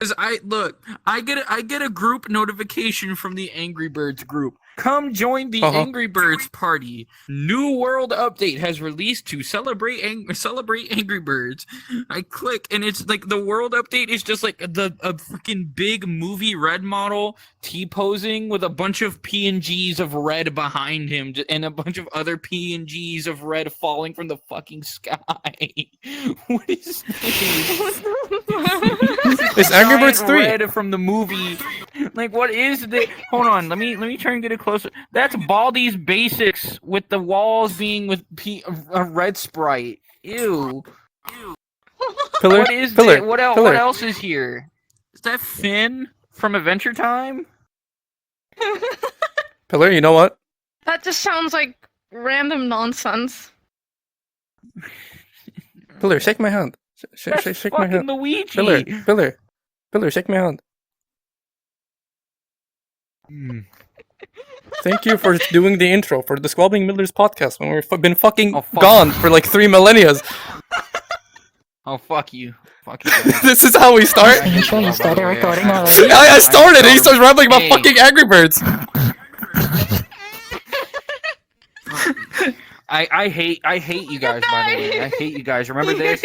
Cause I get a group notification from the Angry Birds group. Come join the Angry Birds party. New world update has released to celebrate Angry Birds. I click and it's like the world update is just like a freaking big movie Red model T-posing with a bunch of PNGs of Red behind him and a bunch of other PNGs of Red falling from the fucking sky. What is this? It's Angry Birds 3 Red from the movie. Like, what is this? Hold on, let me try and get it closer. That's Baldi's Basics with the walls being with a red sprite. Ew. Pillar. What is Pillar. that? What else is here? Is that Finn from Adventure Time? Pillar, you know what? That just sounds like random nonsense. Pillar, shake my hand. Shake my hand. Luigi. Pillar, shake my hand. Thank you for doing the intro for the Squabbling Middlers podcast when we've been fucking gone for like 3 millennia. Oh, fuck you. Fuck you. This is how we start? Are you sure you started recording already? I started! He starts rambling about fucking Angry Birds! I hate you guys, by the way. I hate you guys. Remember this?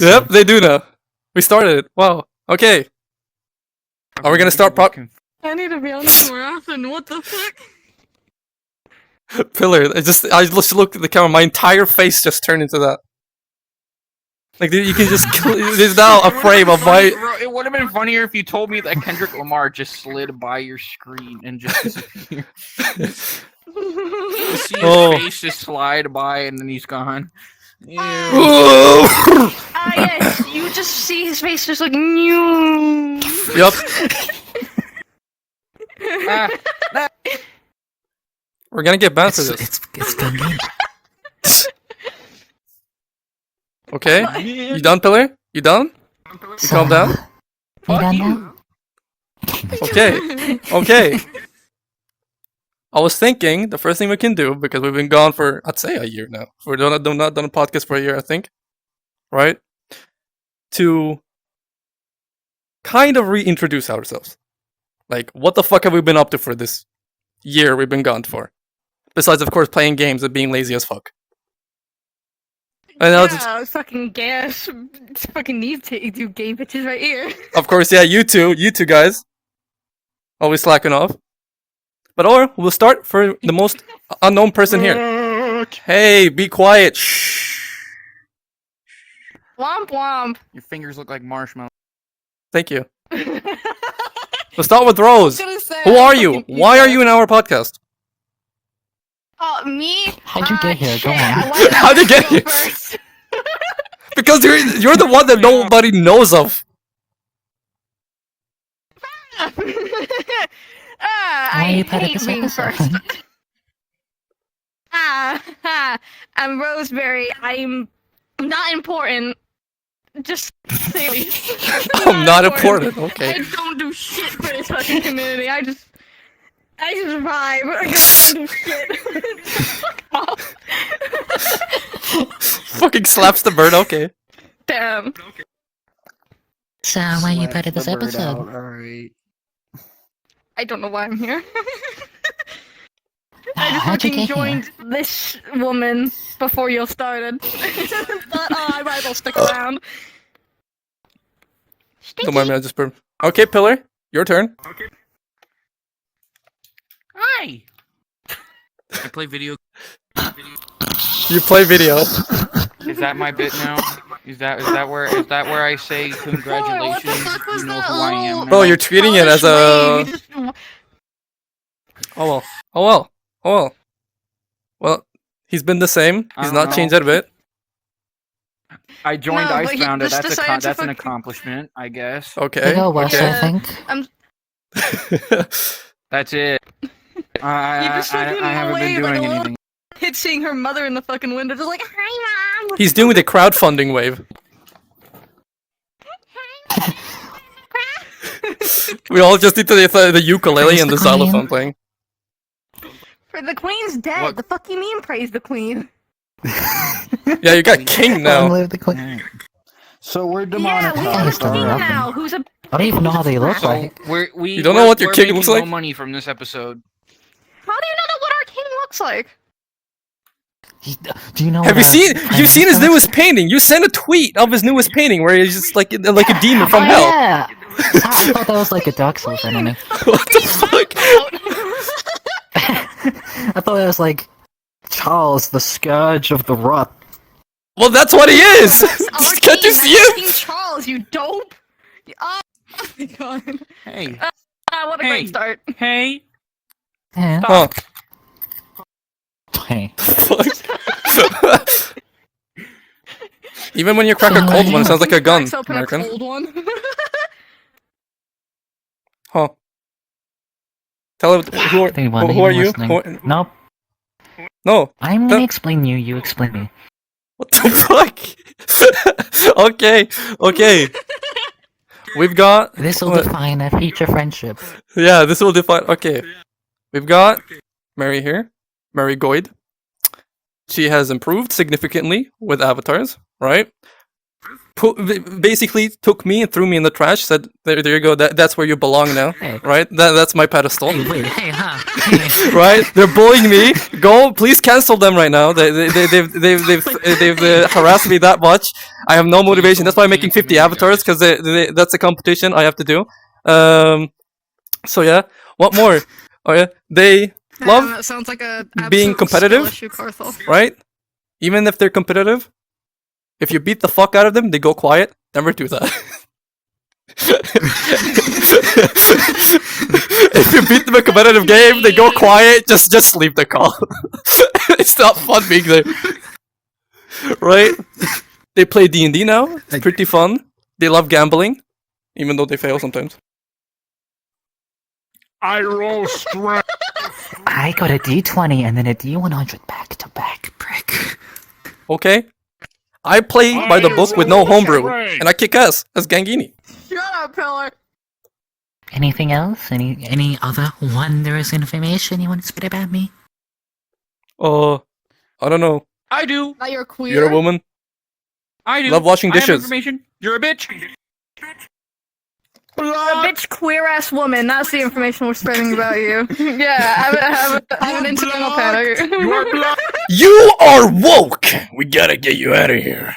Yep, they do now. We started it. Wow. Okay. Are we gonna start I need to be on this more often. What the fuck? Pillar, I just looked at the camera, my entire face just turned into that. Like, you can just there's now a frame of my... It would have been funnier if you told me that Kendrick Lamar just slid by your screen and just disappeared. You see his face just slide by and then he's gone. Yes, you just see his face just like new. Yup. We're gonna get banned for this. It's gonna be. Okay? You done, Pillar? You done? You calm down? We done now? Okay. I was thinking the first thing we can do, because we've been gone for, I'd say, a year now. We're not done a podcast for a year, I think. Right? To kind of reintroduce ourselves. Like, what the fuck have we been up to for this year we've been gone for? Besides, of course, playing games and being lazy as fuck. Yeah, fucking gas. Fucking need to do game bitches right here. Of course, yeah, you two guys. Always slacking off. But we'll start for the most unknown person here. Hey, be quiet. Shh. Womp womp. Your fingers look like marshmallows. Thank you. We'll start with Rose. Who are you? Why are you in our podcast? Oh, me? How'd you get here? Go on. How'd you get here? Because you're the one that nobody knows of. I hate being first. I'm Roseberry. I'm not important. Just say I'm not important. Okay. I don't do shit for this fucking community. I just vibe. I just don't do shit. Fuck off. Fucking slaps the bird. Okay. Damn. So, why are you part of this episode? Alright. I don't know why I'm here. I just How'd you fucking get joined this woman before you started. But I might as well stick around. Don't mind me, I just burped. Okay, Pillar, your turn. Okay. Hi. I play video. You play video. Is that my bit now? Is that where I say congratulations? You know who I am. Oh, you're treating it as a. Oh well. Well, he's been the same. He's not changed that a bit. I joined No, Ice Bound. just That's decided to an fucking- accomplishment, I guess. Okay. Go Wes, Okay. I think. That's it. I haven't been doing anything. Kid seeing her mother in the fucking window, just like, hi, mom. He's doing the crowdfunding wave. We all just need the ukulele and the xylophone playing. For the queen's dead. What? The fuck you mean praise the queen? Yeah, you got king Long now. live the queen. So we're Yeah, we have a demonetized. king alright. now who's a. I don't even know how they look So like. we You don't know what your we're king making looks like? No money from this episode. How do you not know what our king looks like? Do you know? Have what you our seen? prime You've seen his minister looks newest painting. You sent a tweet of his newest painting where he's just like a demon from Oh, hell. yeah. I thought that was like a Dark Souls enemy. What the fuck? I thought it was like Charles, the Scourge of the Rot. Well, that's what he is. Our Can't you king, see it? King Charles, you dope! Oh my god. Hey, What a Hey. great start. hey, Yeah. Huh? Hey. Fuck. Even when you crack a cold one, it sounds like a gun, Cracks open American. a cold one. Huh? Tell him who are, Anyone who are even you? listening? Nope. No. I'm No. gonna explain you. You explain me. What the fuck? Okay. We've got. This will what? define a future friendship. Yeah, this will define. Okay. We've got Mary here. Mary Goyd. She has improved significantly with avatars, right? Basically took me and threw me in the trash, said, there you go, that's where you belong now, Hey. right? That's my pedestal. Hey, wait, hey, huh? Hey. Right? They're bullying me. Go, please cancel them right now. They've harassed me that much. I have no motivation. That's why I'm making 50 avatars because that's a competition I have to do. So yeah, what more? Oh yeah, they love that sounds like a being absolute competitive? skill issue, Carthel. right? Even if they're competitive, if you beat the fuck out of them, they go quiet. Never do that. If you beat them in a competitive game, they go quiet. Just leave the call. It's not fun being there, right? They play D&D now. It's pretty fun. They love gambling, even though they fail sometimes. I roll straight. I got a D20 and then a D100 back to back, prick. Okay, I play by the book with no homebrew, and I kick ass as Gangini. Shut up, Pillar! Anything else? Any other wondrous information you want to spit about me? I don't know. I do. That you're queer? You're a woman. I do. Love washing I have dishes. information. You're a bitch. A bitch queer ass woman, that's the information we're spreading about you. Yeah, have an incidental panic. You're black. You are woke. We gotta get you out of here.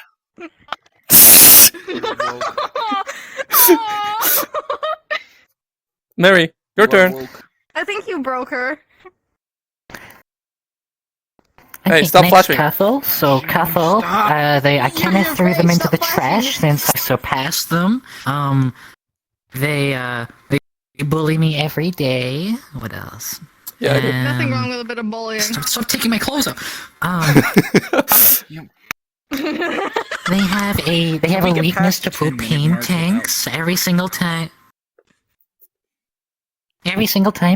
Mary, your turn. I think you broke her. Hey, stop next, flashing. Cathal. So Cathal, I kind of threw them into the trash since I surpassed them. They bully me every day. What else? Yeah, I do. Nothing wrong with a bit of bullying. Stop taking my clothes off. They have a weakness to propane tanks. Every single time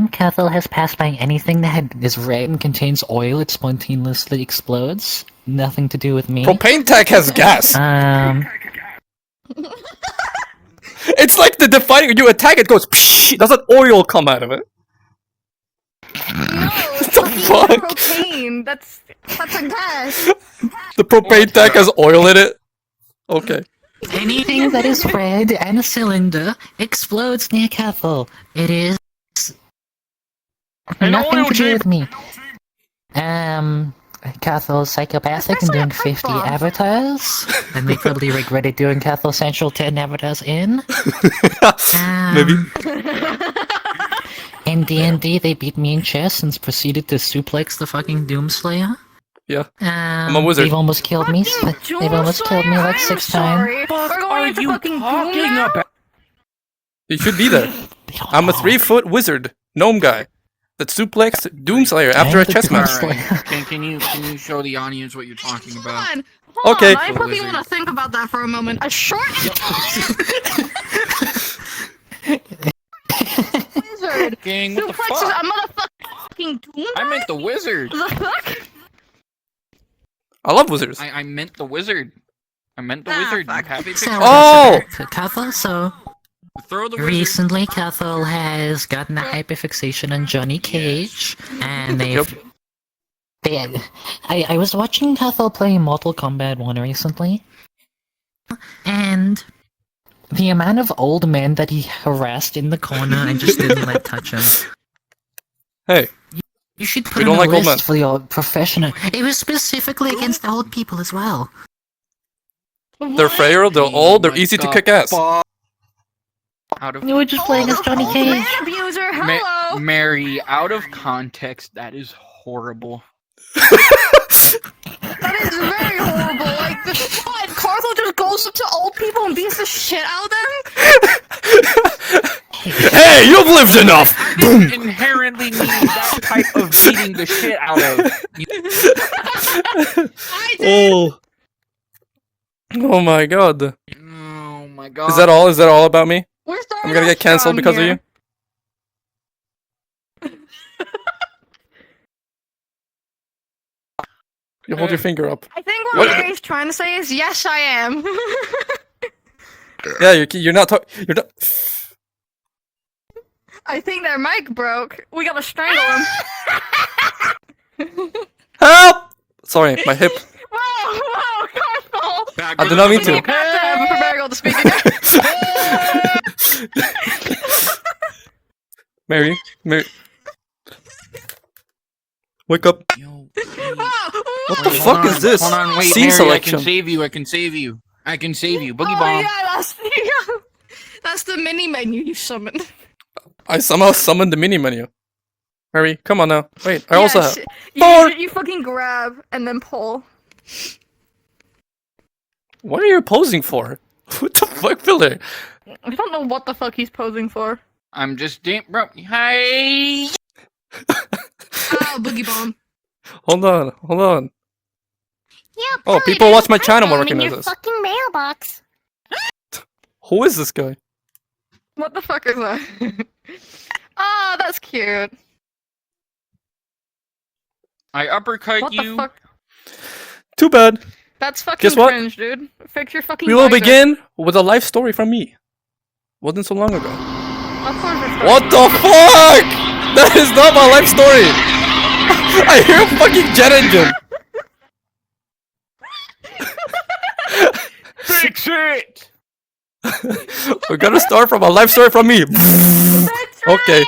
Cathal has passed by anything that is red and contains oil, it spontaneously explodes. Nothing to do with me. Propane tank has gas. It's like the defining. You attack it, goes. Psh, doesn't oil come out of it? No, the fuck? propane. That's a gas. The propane tank has oil in it. Okay. Anything that is red and a cylinder explodes near Cathal. It is nothing to do with me. Cathal's psychopathic and doing 50 avatars, and they probably regretted doing Cathal Central 10 avatars in. Maybe. In D&D, they beat me in chess and proceeded to suplex the fucking Doomslayer. Yeah. I'm a wizard. They've almost killed me. They've almost killed me like 6 times. We're going into fucking Doom now? You should be there. I'm a 3-foot wizard, gnome guy, that suplexed Doomslayer after a chess match. Can you show the audience what you're talking about? Hold on, Okay. I probably want to think about that for a moment. A short wizard Gang, what the suplexes fuck? a motherfucking Doom I guy? meant the wizard. The fuck? I love wizards. I meant the wizard. I meant the Ah, wizard. You fuck. have a So, picture. Oh! Cathal, so Throw the wizard. recently Cathal has gotten a hyperfixation on Johnny Cage, and I was watching Cathal play Mortal Kombat 1 recently, And the amount of old men that he harassed in the corner and just didn't let touch him. Hey, You should put We in don't a like old list men. for your professional. It was specifically against old people as well. they're frail, they're old, they're easy to kick ass. Out of You were just playing as Johnny Cage. Man abuser, hello. Mary, out of context, that is horrible. That is very horrible. Like, what? Carthel just goes up to old people and beats the shit out of them? Hey, you've lived enough! Didn't inherently need that type of beating the shit out of. I did. Oh. Oh my god. Oh my god. Is that all? Is that all about me? We're starting I'm gonna off get cancelled strong because of here. you? You hold your finger up. I think what What? Mary's trying to say is, yes, I am. Yeah, you're not talking. You're not. I think their mic broke. We gotta strangle him. Help! Sorry, my hip. Whoa, Carthel! I did not mean You to. have to have a Marigold to speak again. Mary. Wake up. Yo, What the wait, fuck hold is on, this? Hold on, wait, Scene Mary, selection. I can save you. I can save you. I can save you. Boogie Oh, bomb. yeah, that's the mini menu you summoned. I somehow summoned the mini menu. Mary, come on now. Wait, I also have. You fucking grab and then pull. What are you posing for? What the fuck, Pillar? I don't know what the fuck he's posing for. I'm just bro. Hi. Oh, boogie bomb. Hold on. Yeah, Oh, people watch my channel will in recognize your this. fucking mailbox. Who is this guy? What the fuck is that? Ah, that's cute. I uppercut What you. the fuck? Too bad. That's fucking Guess what? cringe, dude. Fix your fucking We will visor. begin with a life story from me. Wasn't so long ago. Of course it's What the fuck? That is not my life story. I hear a fucking jet engine. Fix it. We're gonna start from a life story from me. Okay.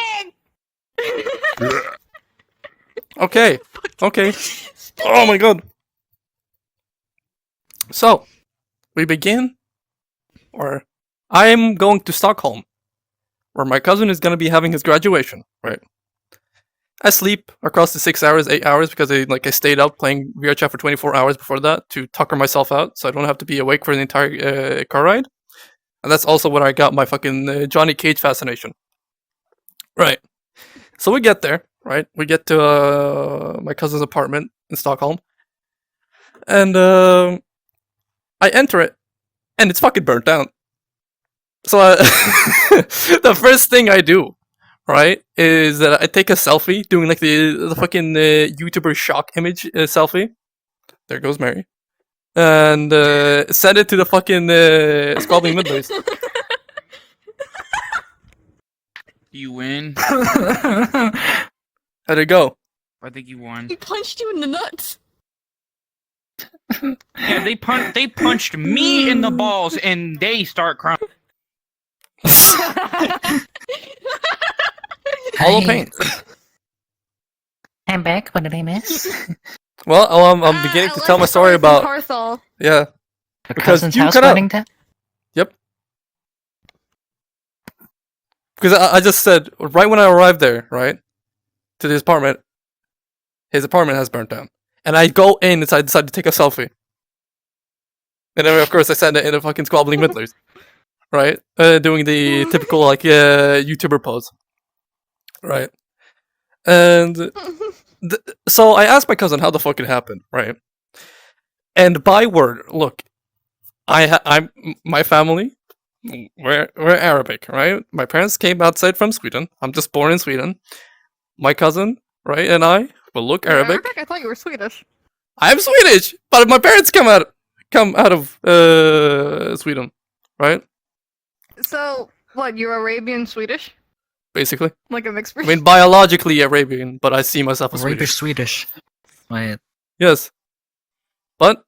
Okay. Oh my god. So, we begin, or I'm going to Stockholm, where my cousin is gonna be having his graduation, right? I sleep across the 6 hours, 8 hours, because I stayed up playing VRChat for 24 hours before that to tucker myself out, so I don't have to be awake for the entire car ride. And that's also when I got my fucking Johnny Cage fascination. Right. So we get there, right? We get to my cousin's apartment in Stockholm. And I enter it, and it's fucking burnt down. So the first thing I do, right, is that I take a selfie, doing like the fucking YouTuber shock image selfie. There goes Mary. And send it to the fucking Squabbling Middlers. You win. How'd it go? I think you won. He punched you in the nuts. Yeah, they punched me in the balls and they start crying. Hollow paint. I'm back. What did I miss? Well, I'm beginning to tell my story about. Carthel. Yeah. A Because cousin's you house cut out. burning down? Yep. Because I just said, right when I arrived there, right, to his apartment has burnt down. And I go in and I decide to take a selfie. And then, of course, I send it in a fucking Squabbling Middlers. Right? Doing the typical, YouTuber pose. Right? And so I asked my cousin how the fuck it happened, right? And by word, look, I'm my family, we're Arabic, right? My parents came outside from Sweden. I'm just born in Sweden. My cousin, right, and I will look You're Arabic. I thought you were Swedish. I'm Swedish, but my parents come out of Sweden, right? So, what, you're Arabian Swedish? Basically, Like a mixed I breed? mean biologically Arabian, but I see myself as Arabic Swedish. Swedish. Wait. Yes, but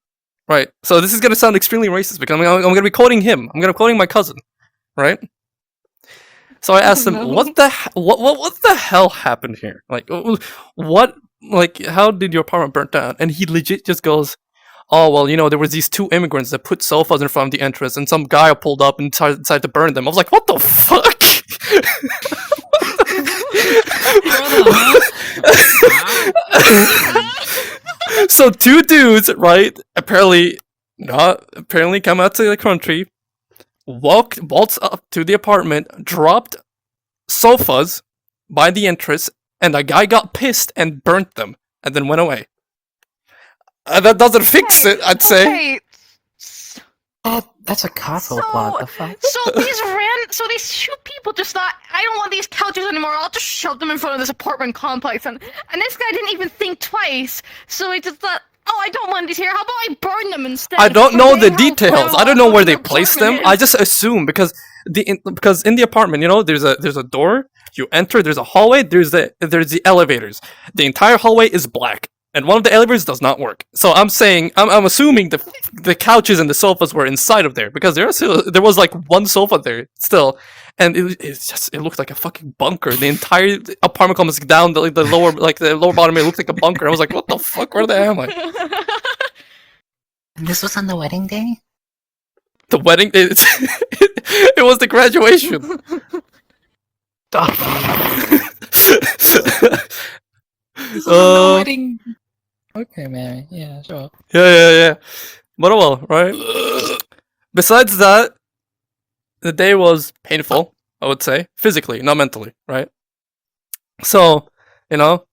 right? So this is gonna sound extremely racist because I'm gonna be quoting him. I'm gonna be quoting my cousin, right? So I asked him, no. what the hell happened here? Like, what? Like, how did your apartment burn down? And he legit just goes, oh, well, you know, there was these 2 immigrants that put sofas in front of the entrance, and some guy pulled up and decided to burn them. I was like, what the fuck? So 2 dudes, right? Apparently come out to the country, waltzed up to the apartment, dropped sofas by the entrance, and a guy got pissed and burnt them, and then went away. That doesn't fix it, I'd say. Wait. That's a capo plot. The fuck? So these 2 people just thought, I don't want these couches anymore. I'll just shove them in front of this apartment complex, and this guy didn't even think twice. So he just thought, oh, I don't want these here. How about I burn them instead? I don't know the Forgetting how details. I don't flammable know where they the placed them. apartment I is. just assume because in the apartment, you know, there's a door. You enter. There's a hallway. There's the elevators. The entire hallway is black, and one of the elevators does not work. So I'm assuming the couches and the sofas were inside of there because there was like 1 sofa there still, and it looked like a fucking bunker. The entire apartment complex down the lower bottom, it looked like a bunker. I was like, what the fuck? Where the hell am I? And this was on the wedding day? The wedding? It was the graduation. The wedding. Okay, man. Yeah, sure. Yeah. But oh well, right? Besides that, the day was painful, I would say. Physically, not mentally, right? So, you know,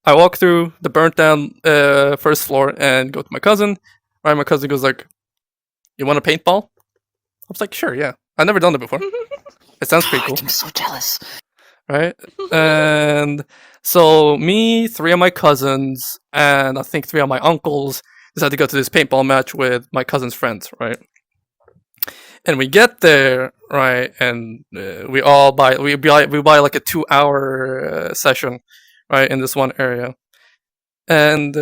I walk through the burnt down first floor and go to my cousin. Right, my cousin goes like, you want a paintball? I was like, sure, yeah. I've never done it before. It sounds pretty cool. I'm so jealous. Right? And so me, 3 of my cousins, and I think 3 of my uncles decided to go to this paintball match with my cousin's friends, right? And we get there, right? And we buy like a 2-hour session, right, in this one area. And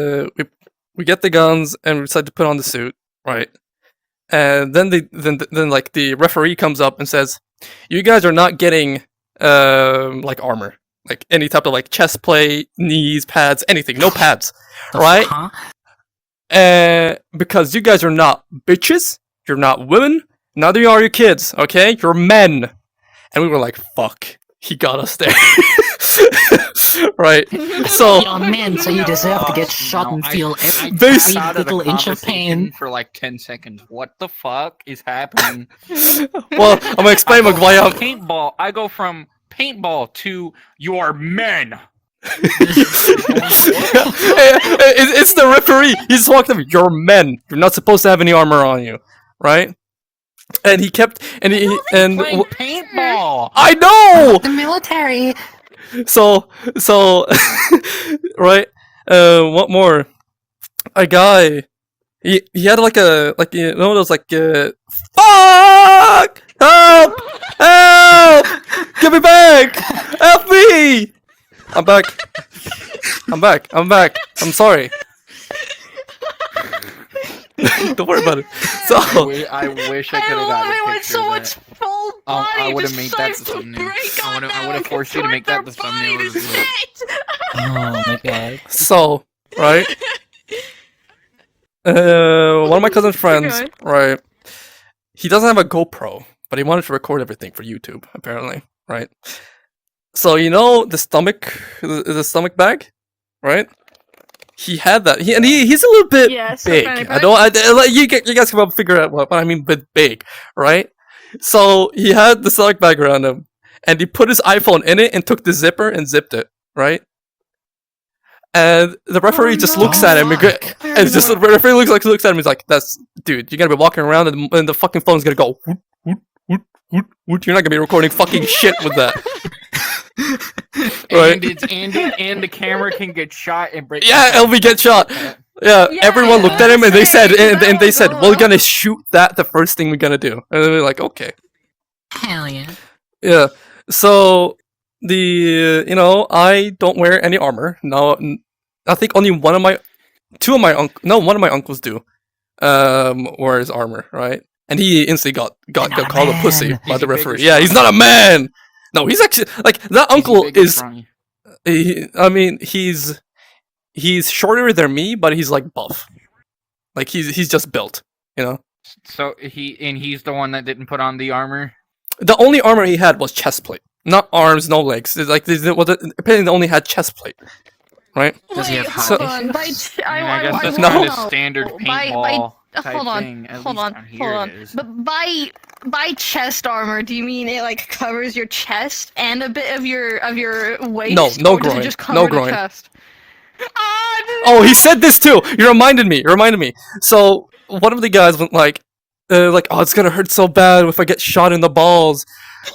we get the guns and we decide to put on the suit, right? And then like the referee comes up and says, "You guys are not getting like armor, like any type of like chest plate, knees, pads, anything. No pads, right? Because you guys are not bitches. You're not women. Neither are your kids. Okay, you're men." And we were like, "Fuck, he got us there." Right? So You're men, so you deserve to get shot and feel every Base- tiny little inch of pain. for like 10 seconds. What the fuck is happening? well, I'm gonna explain I like go why from I'm. paintball. I go from paintball to you are men. It's the referee. He just walked up. You're men. You're not supposed to have any armor on you, right? And he kept Playing paintball. I know. The military. So right. What more? A guy. He had like you know those like fuck help get me back help me. I'm back. I'm sorry. Don't worry about it. So I wish I could have love got it a when picture someone's of that. full body I would have just made that starts the to thumbnail. break I on would them have and forced you to make that the contort thumbnail their of the body video. to shit. Oh my god. So, right? One of my cousin's friends, Okay. right? He doesn't have a GoPro, but he wanted to record everything for YouTube, apparently, right? So you know the stomach bag, right? He had that. He's a little bit Yes, a big. fanny I pack. don't. You guys can figure out what I mean, but big, right? So he had the stomach bag around him, and he put his iPhone in it and took the zipper and zipped it, right? And the referee just looks at him. fuck. And it's just the referee looks at him. He's like, "That's dude. You're gonna be walking around, and the fucking phone's gonna go. Whoop, whoop, whoop, whoop, whoop. You're not gonna be recording fucking shit with that." Right? And the camera can get shot and break. Yeah, LV get shot. Yeah, Yeah, everyone looked at him and they said, that's and they said, right. "We're gonna shoot that. The first thing we're gonna do." And they were like, "Okay." Hell yeah. Yeah. So I don't wear any armor. No, I think only one of my uncles do. wear his armor, right? And he instantly got not a called a pussy man. by Is the he big or referee. Yeah, he's strong? not a man. No, he's actually like that uncle Big and is. strong? I mean, he's shorter than me, but he's like buff. Like he's just built, you know. So he's the one that didn't put on the armor. The only armor he had was chest plate, not arms, no legs. It's like apparently they only had chest plate, right? Does he Wait, have hold hot on. I guess that's No. kind of standard By- paintball type hold on, thing. At hold least on, down here hold it on. is. But by chest armor, do you mean it like covers your chest and a bit of your waist? No or does groin, it just no cover groin. the chest? Ah, Oh, he said this too. You reminded me. So one of the guys went like, oh, it's gonna hurt so bad if I get shot in the balls.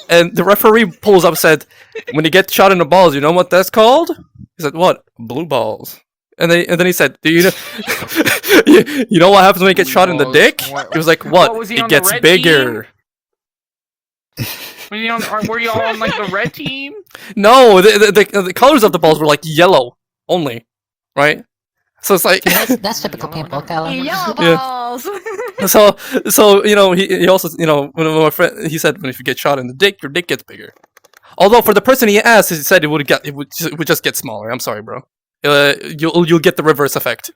And the referee pulls up and said, when you get shot in the balls, you know what that's called? He said, what? Blue balls. And then he said, do you know, you know what happens when you get Blue shot in the balls. dick? What- He was like, what? was he It on the gets red bigger. Were you all on like the red team? No, the colors of the balls were like yellow only, right? So it's like, That's typical paintball color. yellow Yeah. balls. so you know he also when my friend he said when if you get shot in the dick, your dick gets bigger. Although for the person he asked, he said it would just get smaller. I'm sorry, bro. You'll get the reverse effect.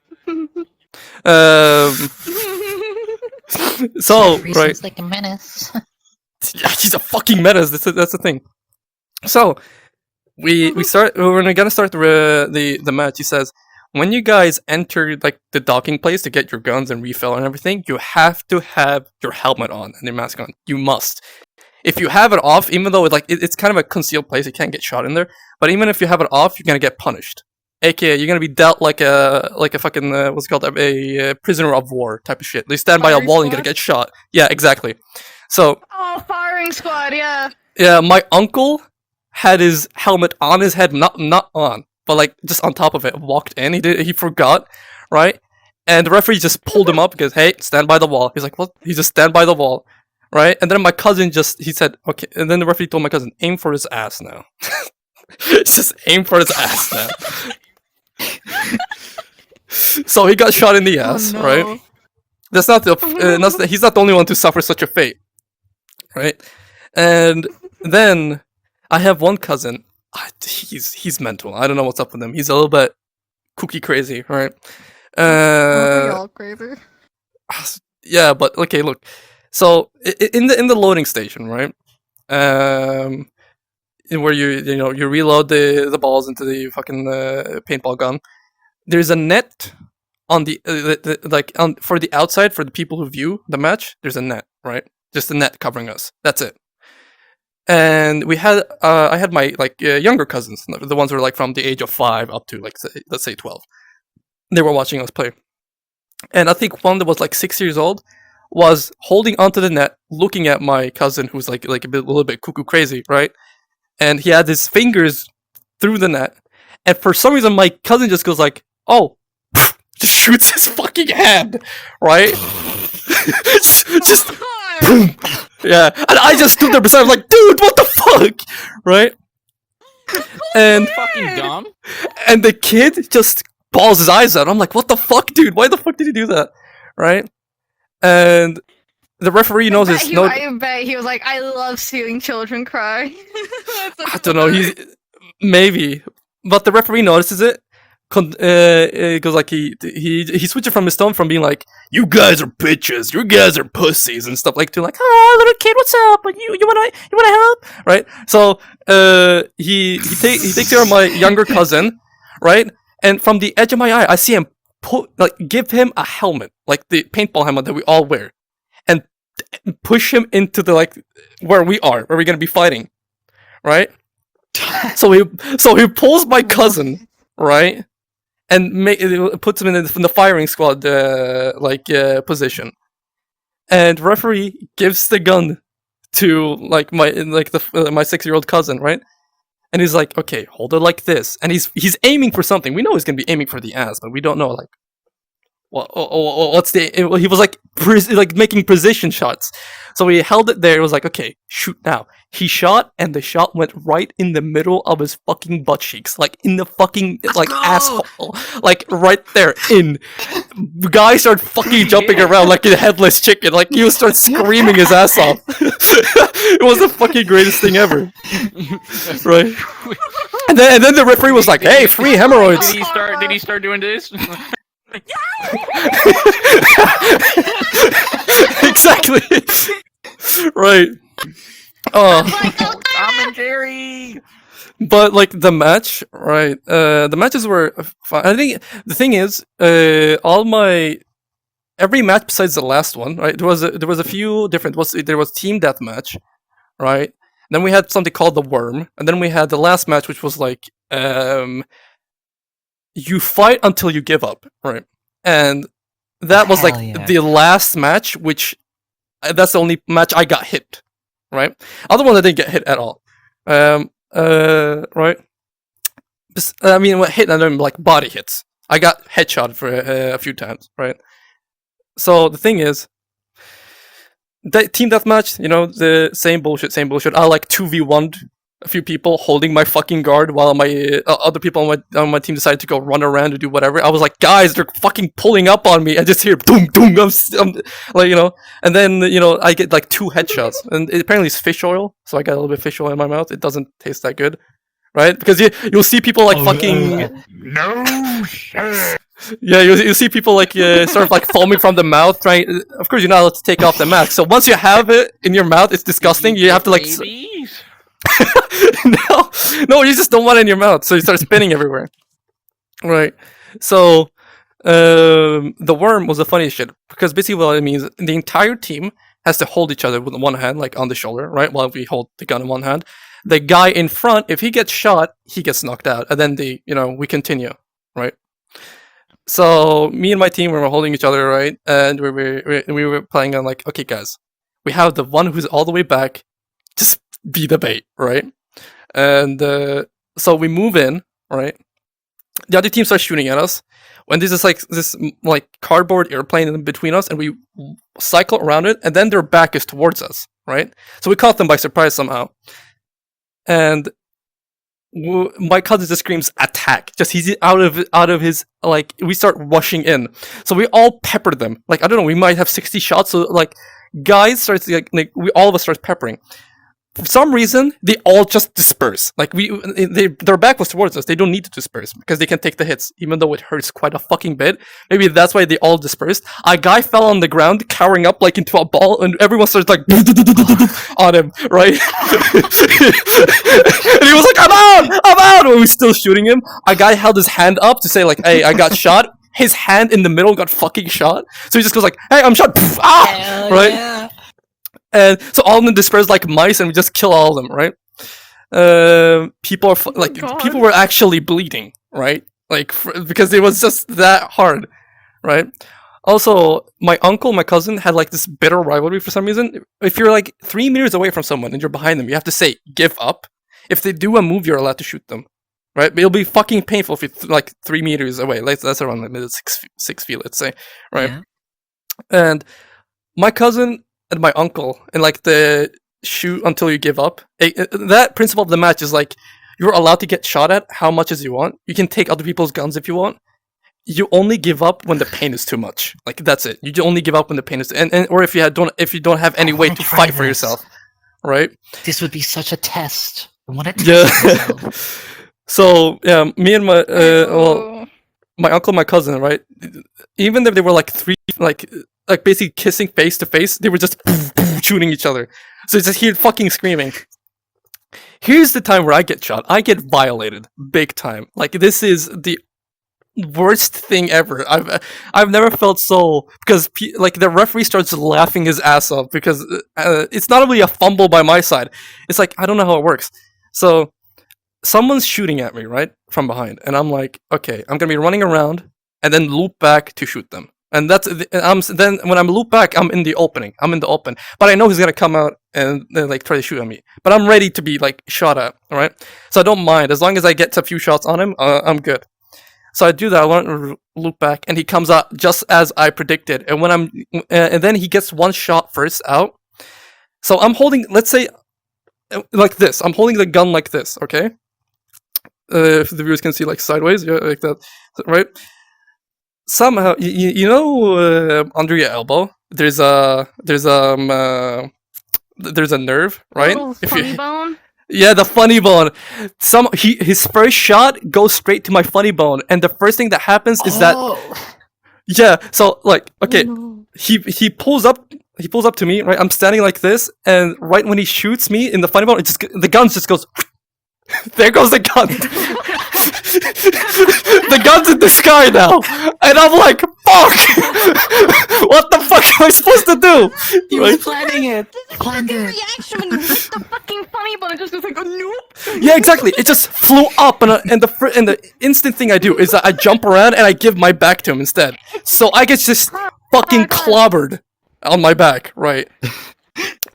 So right. It's like a menace. Yeah, he's a fucking menace. That's the thing. So we're gonna start the match. He says, when you guys enter like the docking place to get your guns and refill and everything, you have to have your helmet on and your mask on. You must. If you have it off, even though it's kind of a concealed place, you can't get shot in there. But even if you have it off, you're gonna get punished. AKA, you're gonna be dealt like a fucking what's it called, a prisoner of war type of shit. They stand by a Firing wall and you're gonna squad? get shot. Yeah, exactly. So Oh, firing squad, yeah. yeah, my uncle had his helmet on his head, not on, but like just on top of it. Walked in, he forgot, right? And the referee just pulled him up because, hey, stand by the wall. He's like, what? He just stand by the wall, right? And then my cousin he said, okay. And then the referee told my cousin, aim for his ass now. Just aim for his ass now. So he got shot in the ass, Oh, no. right? That's not he's not the only one to suffer such a fate, right? And then I have one cousin. He's mental. I don't know what's up with him. He's a little bit kooky crazy, right? Aren't we all crazy? Yeah, but okay, look. So in the loading station, right? Where you reload the balls into the fucking paintball gun. There's a net on the for the outside for the people who view the match. There's a net, right? Just a net covering us. That's it. And we had I had my younger cousins, the ones who were like from the age of 5 up to let's say 12. They were watching us play, and I think one that was like 6 years old was holding onto the net, looking at my cousin who's like a little bit cuckoo crazy, right? And he had his fingers through the net, and for some reason my cousin just goes like, "Oh," just shoots his fucking hand, right? just boom. Yeah, and I just stood there beside him like, dude, what the fuck, right? And Fucking dumb. and the kid just balls his eyes out. I'm like, what the fuck, dude? Why the fuck did he do that, right? And the referee knows his. I bet he was like, I love seeing children cry. I don't know. Maybe, but the referee notices it. Because like he switched it from his tone from being like, you guys are bitches, you guys are pussies and stuff, like to like, oh little kid, what's up? Like you wanna help, right? So he takes care of my younger cousin, right? And from the edge of my eye, I see him give him a helmet, like the paintball helmet that we all wear, and push him into the where we're gonna be fighting, right? So he pulls my cousin, right? And puts him in the firing squad position, and referee gives the gun to my 6-year-old cousin, right? And he's like, okay, hold it like this, and he's aiming for something. We know he's gonna be aiming for the ass, but we don't know what's the? He was like making precision shots. So we held it there. It was like, okay, shoot now. He shot, and the shot went right in the middle of his fucking butt cheeks, like in the fucking like asshole, like right there. In the guy started fucking jumping around like a headless chicken. Like he would start screaming his ass off. It was the fucking greatest thing ever, right? And then the referee was like, "Hey, free hemorrhoids." Did he start doing this? Exactly. Right. Tom and Jerry. But like the match, right? The matches were fun. I think the thing is, every match besides the last one, right? There was a few different. There was team deathmatch, right? Then we had something called the Worm, and then we had the last match, which was like you fight until you give up, right? And that was like the last match, which that's the only match I got hit, right? Other ones I didn't get hit at all, right? I mean, what hit and then like body hits. I got headshot for a few times, right? So the thing is, the team deathmatch, the same bullshit. I like 2v1'd a few people holding my fucking guard while my other people on my team decided to go run around and do whatever. I was like, guys, they're fucking pulling up on me. I just hear doom doom. I'm like, and then I get like 2 headshots, and apparently it's fish oil, so I got a little bit of fish oil in my mouth. It doesn't taste that good, right? Because you'll see people like No shit. Yeah, you see people like sort of like foaming from the mouth. Trying, of course, you're not allowed to take off the mask. So once you have it in your mouth, it's disgusting. You have to like. No, you just don't want it in your mouth, so you start spinning everywhere. Right. So the Worm was the funniest shit, because basically what it means, the entire team has to hold each other with one hand, like on the shoulder, right, while we hold the gun in one hand. The guy in front, if he gets shot, he gets knocked out, and then we continue, right? So me and my team, we were holding each other, right, and we were playing on like, okay, guys, we have the one who's all the way back, just be the bait, right? And so we move in, right? The other team starts shooting at us. When there's this cardboard airplane in between us, and we cycle around it, and then their back is towards us, right? So we caught them by surprise somehow. And my cousin just screams attack. Just he's out of his, like, we start rushing in. So we all pepper them. Like, I don't know, we might have 60 shots. So like guys starts like we all of us start peppering. For some reason, they all just disperse. Like their back was towards us. They don't need to disperse because they can take the hits, even though it hurts quite a fucking bit. Maybe that's why they all dispersed. A guy fell on the ground, cowering up like into a ball, and everyone started like on him, right? And he was like, "I'm out!" And we were still shooting him. A guy held his hand up to say like, "Hey, I got shot." His hand in the middle got fucking shot, so he just goes like, "Hey, I'm shot!" Right? Yeah. And so all of them disperse like mice, and we just kill all of them, right? People are people were actually bleeding, right? Like because it was just that hard, right? Also, my uncle, my cousin had like this bitter rivalry for some reason. If you're like 3 meters away from someone and you're behind them, you have to say "give up." If they do a move, you're allowed to shoot them, right? But it'll be fucking painful if you're like 3 meters away. Like that's around like 6 feet, let's say, right? Yeah. And my cousin and my uncle, and like the shoot until you give up. That principle of the match is like you're allowed to get shot at how much as you want. You can take other people's guns if you want. You only give up when the pain is too much. Like that's it. You only give up when the pain is, and or if you don't have any way to fight for yourself, right? This would be such a test. I want to test myself. So yeah, me and my uncle, my cousin, right? Even if they were like like basically kissing face to face, they were just shooting each other. So it's just here fucking screaming. Here's the time where I get shot. I get violated big time. Like this is the worst thing ever. I've never felt so, because like the referee starts laughing his ass off because it's not really a fumble by my side. It's like I don't know how it works. So someone's shooting at me right from behind, and I'm like, okay, I'm gonna be running around and then loop back to shoot them. And then when I'm looped back, I'm in the opening. I'm in the open, but I know he's gonna come out and like try to shoot at me. But I'm ready to be like shot at. All right, so I don't mind as long as I get a few shots on him. I'm good. So I do that. I want to loop back, and he comes out just as I predicted. And and then he gets one shot first out. So I'm holding, let's say, like this. I'm holding the gun like this. Okay. If the viewers can see, like sideways, yeah, like that, right? Somehow, under your elbow, there's a nerve, right? Little funny bone. Yeah, the funny bone. His first shot goes straight to my funny bone, and the first thing that happens is that yeah. So like, okay, he pulls up to me, right? I'm standing like this, and right when he shoots me in the funny bone, the gun just goes. There goes the gun. The gun's in the sky now, and I'm like, fuck! What the fuck am I supposed to do? You were planning it. Planned Fucking it. reaction when you lift the fucking funny bone, it just goes like, oh, nope. Yeah, exactly. It just flew up, and the instant thing I do is that I jump around and I give my back to him instead. So I get just fucking clobbered on my back, right?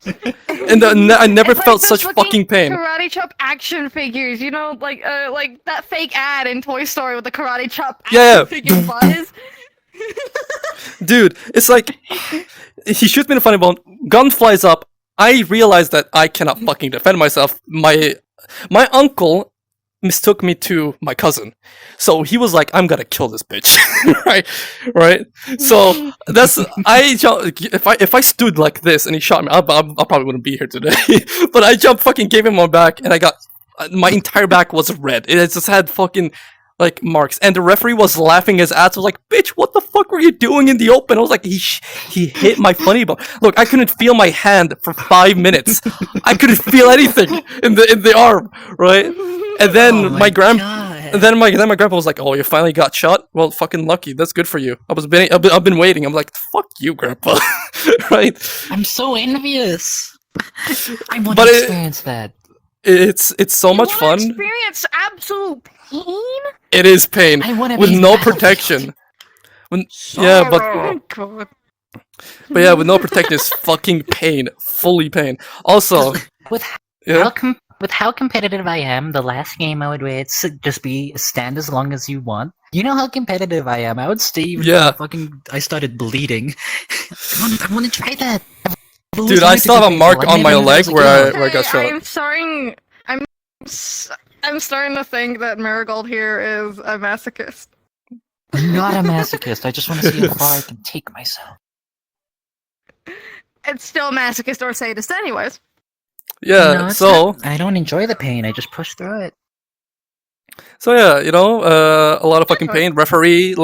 And I never It's felt like such those fucking pain. Karate chop action figures, like that fake ad in Toy Story with the karate chop action Yeah. figure buzz. Dude, it's like he shoots me in the funny bone, gun flies up. I realize that I cannot fucking defend myself. My uncle mistook me to my cousin, so he was like, "I'm gonna kill this bitch," right. So that's if I stood like this and he shot me, I probably wouldn't be here today. But I jumped, fucking gave him my back, and I got my entire back was red. It just had fucking like marks, and the referee was laughing his ass. I was like, "Bitch, what the fuck were you doing in the open?" I was like, he hit my funny bone. Look, I couldn't feel my hand for 5 minutes. I couldn't feel anything in the arm, right? And then my grandpa was like, "Oh, you finally got shot. Well, fucking lucky. That's good for you. I've been waiting." I'm like, "Fuck you, grandpa," right? I'm so envious. I want But to experience that. It's so much fun. Experience absolute pain. It is pain I want to with be no Battlefield. protection. Yeah, but Oh god. yeah, with no protection, it's fucking pain, fully pain. Also, With yeah. how competitive I am, the last game I would just be stand as long as you want. You know how competitive I am. I would stay even Yeah. I started bleeding. I want to try that. Dude, I still have a mark on my leg where I got shot. I'm starting to think that Marigold here is a masochist. I'm not a masochist. I just want to see how far I can take myself. It's still masochist or sadist, anyways. Yeah, No, it's so not. I don't enjoy the pain. I just push through it. So yeah, a lot of fucking pain. Referee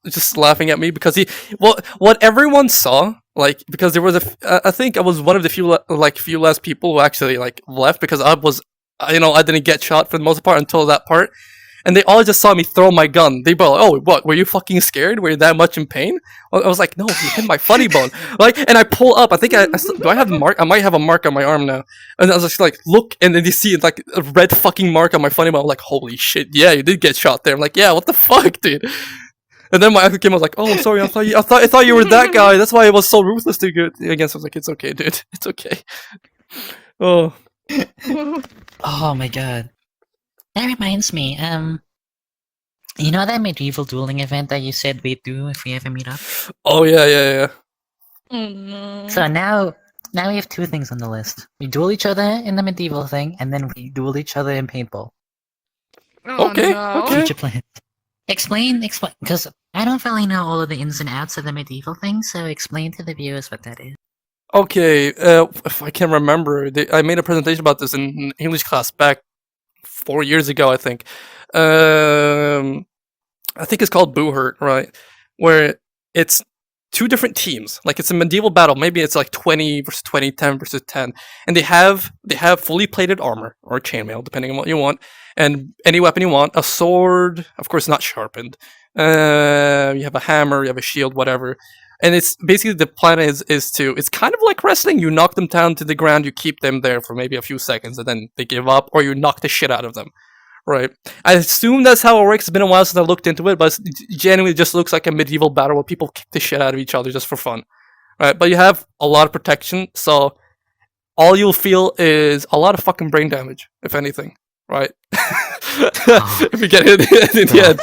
just laughing at me because what everyone saw, like, because there was I think I was one of the few last people who actually like left because I didn't get shot for the most part until that part, and they all just saw me throw my gun. They were like, "Oh, what? Were you fucking scared? Were you that much in pain?" I was like, "No, he hit my funny bone." Like, and I pull up. I think do I have a mark? I might have a mark on my arm now. And I was just like, look, and then you see like a red fucking mark on my funny bone. I'm like, holy shit, yeah, you did get shot there. I'm like, yeah, what the fuck, dude? And then my uncle came. I was like, "Oh, I'm sorry. I thought you were that guy. That's why I was so ruthless to you against." I was like, "It's okay, dude. It's okay." Oh. Oh my god. That reminds me, you know that medieval dueling event that you said we'd do if we ever meet up? Oh yeah. Oh no. So now we have two things on the list. We duel each other in the medieval thing, and then we duel each other in paintball. Oh, Okay, no. okay. Future plans. Explain, because I don't really know all of the ins and outs of the medieval thing, so explain to the viewers what that is. Okay, if I can remember, I made a presentation about this in English class back 4 years ago, I think. I think it's called Boohurt, right? Where it's two different teams. Like, it's a medieval battle. Maybe it's like 20 versus 20, 10 versus 10. And they have fully plated armor, or chainmail, depending on what you want. And any weapon you want. A sword, of course not sharpened. You have a hammer, you have a shield, whatever. And it's basically, the plan is it's kind of like wrestling. You knock them down to the ground, you keep them there for maybe a few seconds, and then they give up, or you knock the shit out of them. Right. I assume that's how it works. It's been a while since I looked into it, but it genuinely just looks like a medieval battle where people kick the shit out of each other just for fun. Right. But you have a lot of protection, so all you'll feel is a lot of fucking brain damage, if anything. Right. If you get hit in the head.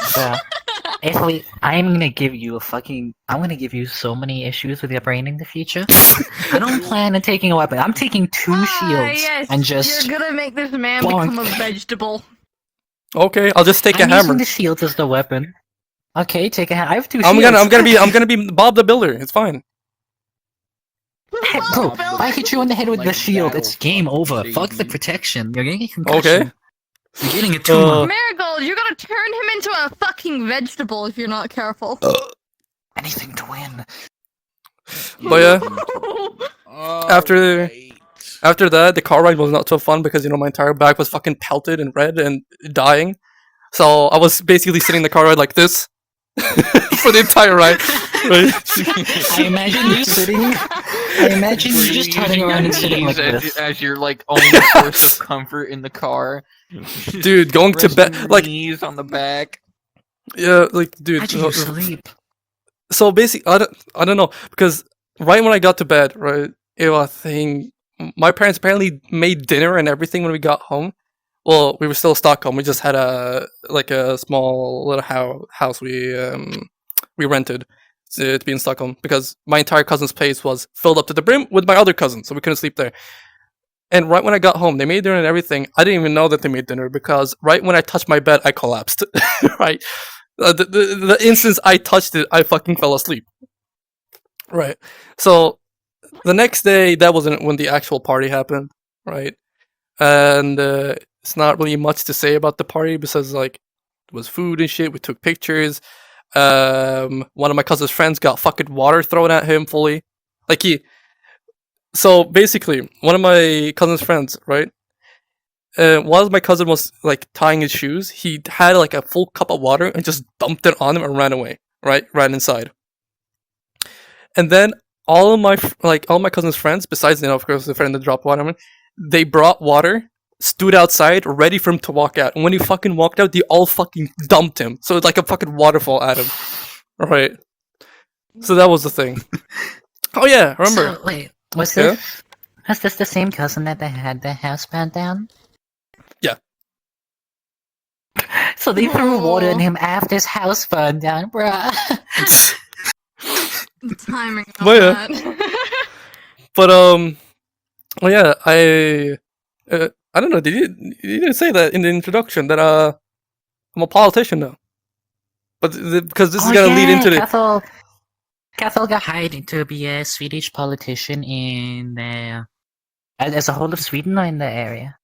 I'm gonna give you I'm gonna give you so many issues with your brain in the future. I don't plan on taking a weapon. I'm taking 2 shields yes, and just. you're gonna make this man bonk. become a vegetable. Okay, I'll just take I'm a using hammer. the shields as the weapon. Okay, take a hammer. I have 2 I'm shields. gonna be Bob the Builder. It's fine. Hey, bro, if I hit you in the head with the Like shield, that'll it's game fuck over. save Fuck the you. protection. You're getting a concussion. Okay. You're getting a tumor. Marigold, you're gonna turn him into a fucking vegetable if you're not careful. Anything to win. But yeah, After- Alright. after that, the car ride was not so fun because my entire back was fucking pelted and red and dying. So I was basically sitting in the car ride like this for the entire ride. Right? I imagine you sitting. I imagine you just turning around and sitting like Knees this. as your like only source of comfort in the car. Dude, going to Resting bed your like knees on the back. yeah, like dude. How'd you sleep? So basically, I don't know because right when I got to bed, right, I think my parents apparently made dinner and everything when we got home. Well, we were still in Stockholm. We just had a small little house we rented to be in Stockholm because my entire cousin's place was filled up to the brim with my other cousins, so we couldn't sleep there. And right when I got home, they made dinner and everything. I didn't even know that they made dinner because right when I touched my bed, I collapsed. Right, the instant I touched it, I fucking fell asleep. Right. So the next day, that wasn't when the actual party happened. Right, and it's not really much to say about the party besides like it was food and shit. We took pictures. One of my cousin's friends got fucking water thrown at him fully. Like So basically, one of my cousin's friends, right? While my cousin was like tying his shoes, he had like a full cup of water and just dumped it on him and ran away. Right, ran inside. And then all my cousin's friends, besides of course the friend that dropped water on him, they brought water, stood outside, ready for him to walk out. And when he fucking walked out, they all fucking dumped him. So it's like a fucking waterfall at him. Right. So that was the thing. Oh yeah, remember? So, wait, was Yeah? this the same cousin that they had the house burned down? Yeah. So they threw water Aw. on him after his house burned down, bruh. The timing of Well, yeah. that. But well yeah, I don't know. You didn't say that in the introduction that I'm a politician now. But because this is gonna lead into the Cathal got hired to be a Swedish politician in as a whole of Sweden or in the area.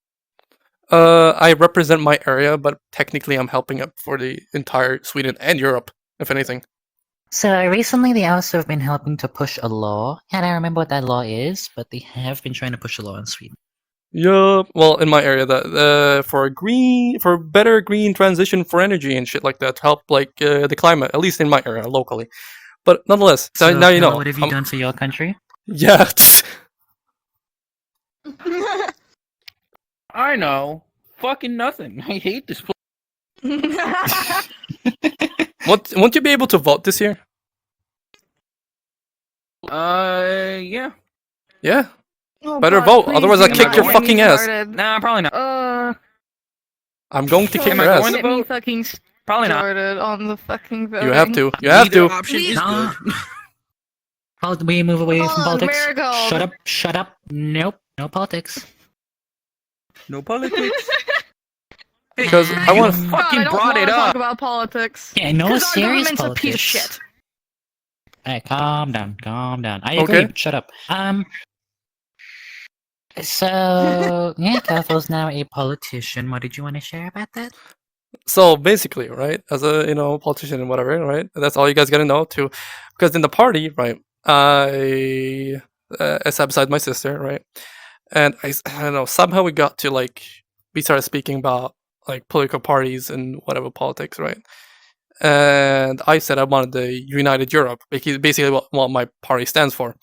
I represent my area, but technically I'm helping up for the entire Sweden and Europe, if anything. So recently they also have been helping to push a law. I don't remember what that law is, but they have been trying to push a law in Sweden. Yeah, well, in my area, that for better green transition for energy and shit like that, to help like the climate, at least in my area locally. But nonetheless, So now you know. What have you done for your country? Yeah. I know. Fucking nothing. I hate this place. Won't you be able to vote this year? Yeah. Yeah. Oh, Better God, vote, please otherwise do I'll kick not your get me fucking ass. started. Nah, probably not. I'm going to kick Am I your going ass. to Get me vote? fucking Probably not. started on the fucking voting. You have to. You have Neither to. option is No. good. We move away Hold from on, politics. Marigold. Shut up. Nope, no politics. No politics. Because I want to. God, fucking I don't brought wanna it talk up. about politics. Yeah, no 'Cause our serious government's politics. a piece of shit. Alright, calm down, calm down. I Okay. agree. Shut up. So yeah, Cathal's now a politician. What did you want to share about that? So basically, right, as a politician and whatever, right, that's all you guys gotta know too, because in the party, right, I sat beside my sister, right, and I don't know, somehow we got to like we started speaking about like political parties and whatever politics, right, and I said I wanted the United Europe, basically what my party stands for,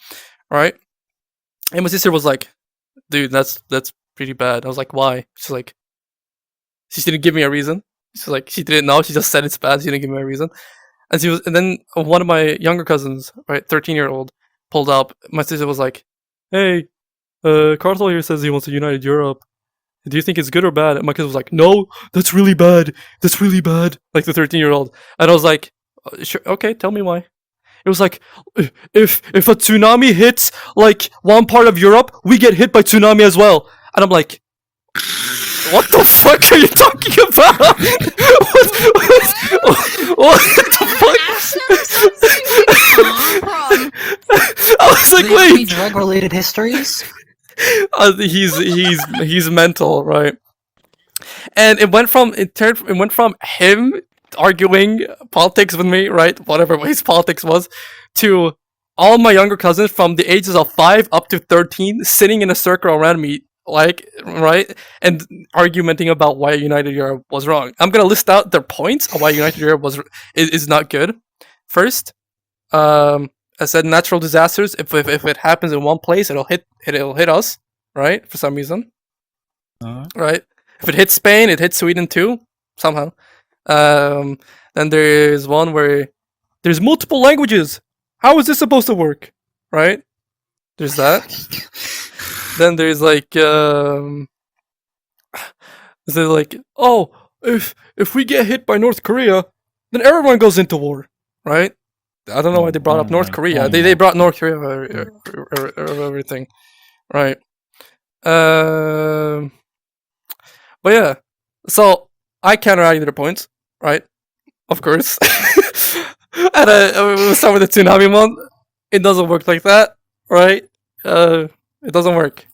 right, and my sister was like, dude, that's pretty bad. I was like, why? She's like, she didn't give me a reason. She's like, she didn't know. She just said it's bad. She didn't give me a reason. And then one of my younger cousins, right, 13-year-old, pulled up. My sister was like, hey, Carl here says he wants a united Europe. Do you think it's good or bad? And my cousin was like, no, that's really bad. That's really bad. Like the 13-year-old. And I was like, Sure, okay, tell me why. It was like, if a tsunami hits like one part of Europe, we get hit by tsunami as well. And I'm like, what the fuck are you talking about? what the fuck? I was like, wait. Drug-related histories. He's mental, right? And it went from him arguing politics with me, right? Whatever his politics was, to all my younger cousins from the ages of 5 up to 13 sitting in a circle around me, like, right, and argumenting about why United Europe was wrong. I'm gonna list out their points on why United Europe is not good. First, I said natural disasters. If it happens in one place, it'll hit us, right? For some reason, right? If it hits Spain, it hits Sweden too, somehow. Then there's one where there's multiple languages. How is this supposed to work? Right? There's that. Then there's like, oh, if we get hit by North Korea, then everyone goes into war, right? I don't know why they brought up North Korea. They brought North Korea over everything, right? But yeah, so I counter argue their points, right? Of course. And with some of the tsunami one, it doesn't work like that, right? It doesn't work.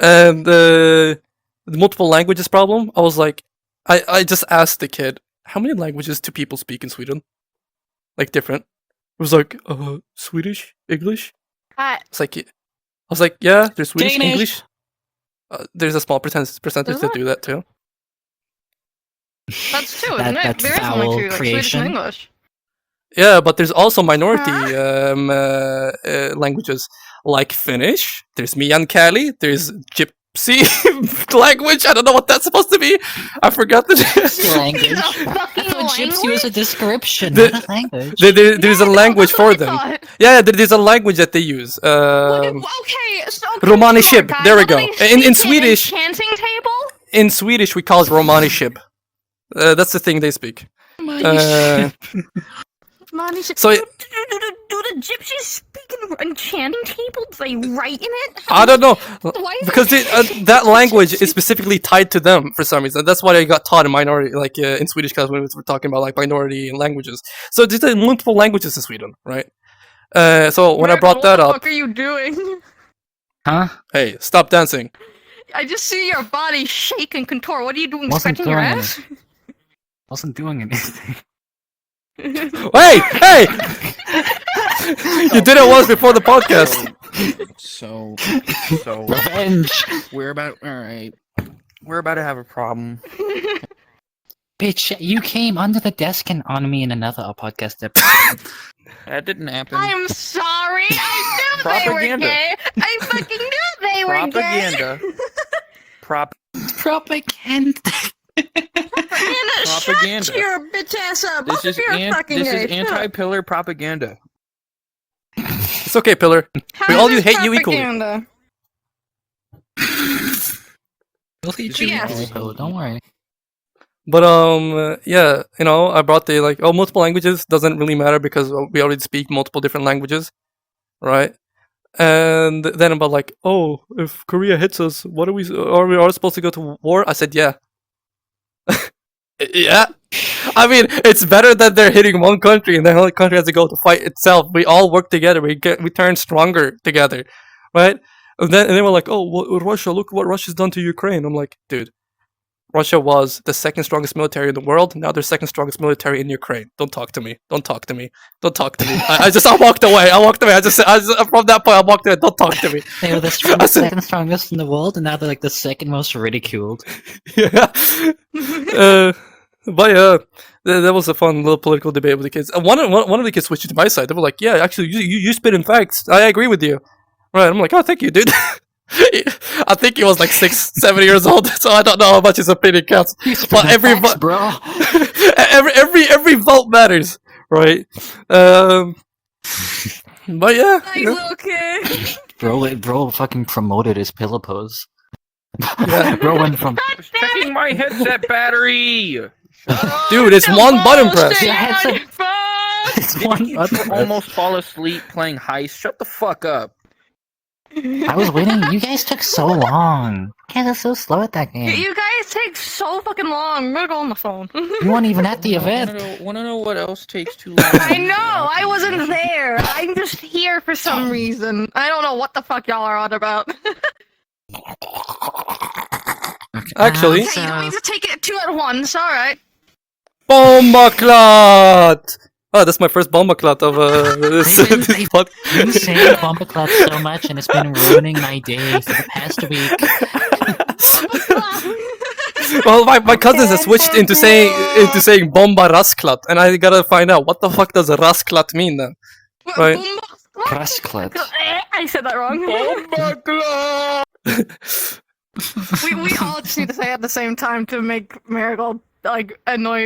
And the multiple languages problem, I was like, I just asked the kid, how many languages do people speak in Sweden? Like different. It was like, Swedish, English. I was like, yeah, there's Swedish, Danish. English. There's a small percentage that do that too. That's true, isn't it? That's There is foul only two, like Swedish creation. and English. Yeah, but there's also minority languages like Finnish. There's Miankali. There's Gypsy language. I don't know what that's supposed to be. I forgot the Language. It's a I fucking thought gypsy was a description, The- not a language. there's a Yeah, language that's what for I them. thought. Yeah, there's a language that they use. Okay, so Romani sure, ship. guys, There we what do go. they In speak Swedish- enchanting table? In Swedish, we call it Romani ship. That's the thing they speak. Romani ship. So do the gypsies speak in enchanting table? Do they write in it? I don't know, Why is because that language is specifically tied to them for some reason. That's what I got taught in minority, like in Swedish class when we were talking about like minority languages. So there's multiple languages in Sweden, right? So when I brought that what the up, fuck are you doing? Huh? hey, stop dancing. I just see your body shake and contort. What are you doing? Wasn't Scratching your doing ass? Wasn't doing anything. Hey! You did it once before the podcast. So Revenge! we're about to have a problem. Bitch, you came under the desk and on me in another podcast episode. That didn't happen. I'm sorry. I knew they were Propaganda. gay. I fucking knew they were Propaganda. Propaganda. Propaganda. Shut your bitch ass up. This Both is of you are fucking this gay. is anti-pillar propaganda. It's okay, Pillar. How we is all this hate you equally. propaganda? We'll hate you you, Yes. so don't worry. But yeah, you know, I brought the like, multiple languages doesn't really matter because we already speak multiple different languages, right? And then about like, oh, if Korea hits us, what are we all supposed to go to war? I said, yeah. Yeah. I mean, it's better that they're hitting one country and the whole country has to go to fight itself. We all work together. We turn stronger together, right? And then we're like, oh, Russia, look what Russia's done to Ukraine. I'm like, dude, Russia was the second strongest military in the world. Now they're second strongest military in Ukraine. Don't talk to me. Don't talk to me. Don't talk to me. I walked away. I walked away. I just from that point, I walked away. Don't talk to me. They were the second strongest in the world, and now they're like the second most ridiculed. Yeah. But yeah, that was a fun little political debate with the kids. One of the kids switched to my side. They were like, "Yeah, actually, you spit in facts. I agree with you." Right? I'm like, "Oh, thank you, dude." I think he was like 6-7 years old, so I don't know how much his opinion counts. But every bro. every vote matters, right? But yeah, Nice, okay. Bro fucking promoted his pillow pose. Yeah. Bro went from Checking my headset battery. Dude, it's one button press. Stay Yeah, on headset- your phone. It's Didn't one you other. almost fall asleep playing heist? Shut the fuck up. I was waiting. You guys took so long. You guys are so slow at that game. You guys take so fucking long. I'm gonna go on the phone. You weren't even at the event. Wanna know what else takes too long? I know, I wasn't there. I'm just here for some reason. I don't know what the fuck y'all are on about. Actually, Okay, you don't need to take it two at once, alright. Bombaclat! Oh, that's my first Bombaclat of this They've pod. been saying Bumbleclap so much, and it's been ruining my day for the past week. Well, my cousins have switched into saying Bomba Rasklat, and I gotta find out what the fuck does Rasklat mean then. Right. Crustclip. I said that wrong. we all just need to say it at the same time to make Marigold like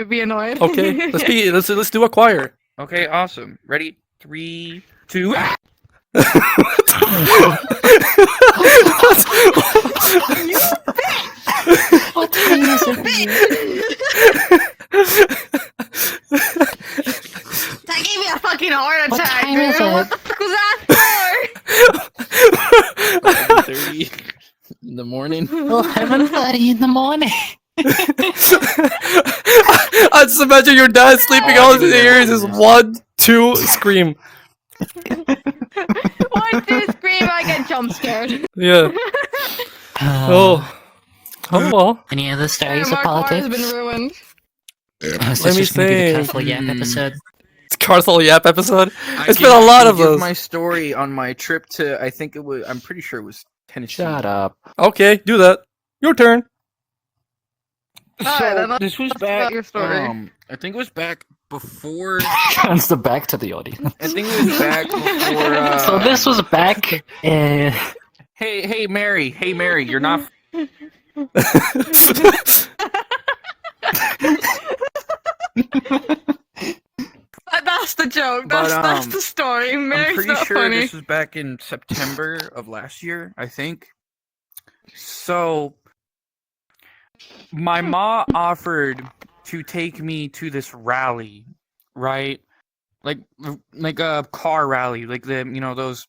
be annoyed. Okay, let's do a choir. Okay, awesome. Ready? 3, 2. What time is it? That gave me a fucking heart What attack, time dude. is it? What the fuck was that 11:30 in the morning. 11:30 in the morning. I just imagine your dad sleeping, all his ears is 1, 2, scream. for? 1, 2, scream, I get jump scared. Yeah. Oh well. Any other stories of Mark Moore has politics? been ruined. Is Let this me just gonna be the think. Castle Yak episode? It's Carthel Yap episode. I It's can- been a lot I can of give those. my story on my trip to, I'm pretty sure it was Tennessee. Shut up. Okay, do that. Your turn. Alright, then So let's this was talk back. about your story. I think it was back before. Turns the back to the audience. I think it was back before. So this was back. Hey, Mary. Hey, Mary. You're not. That's the joke. But, That's the story. I'm Mary's pretty not sure funny. this was back in September of last year. I think. So, my ma offered to take me to this rally, right? Like a car rally, like those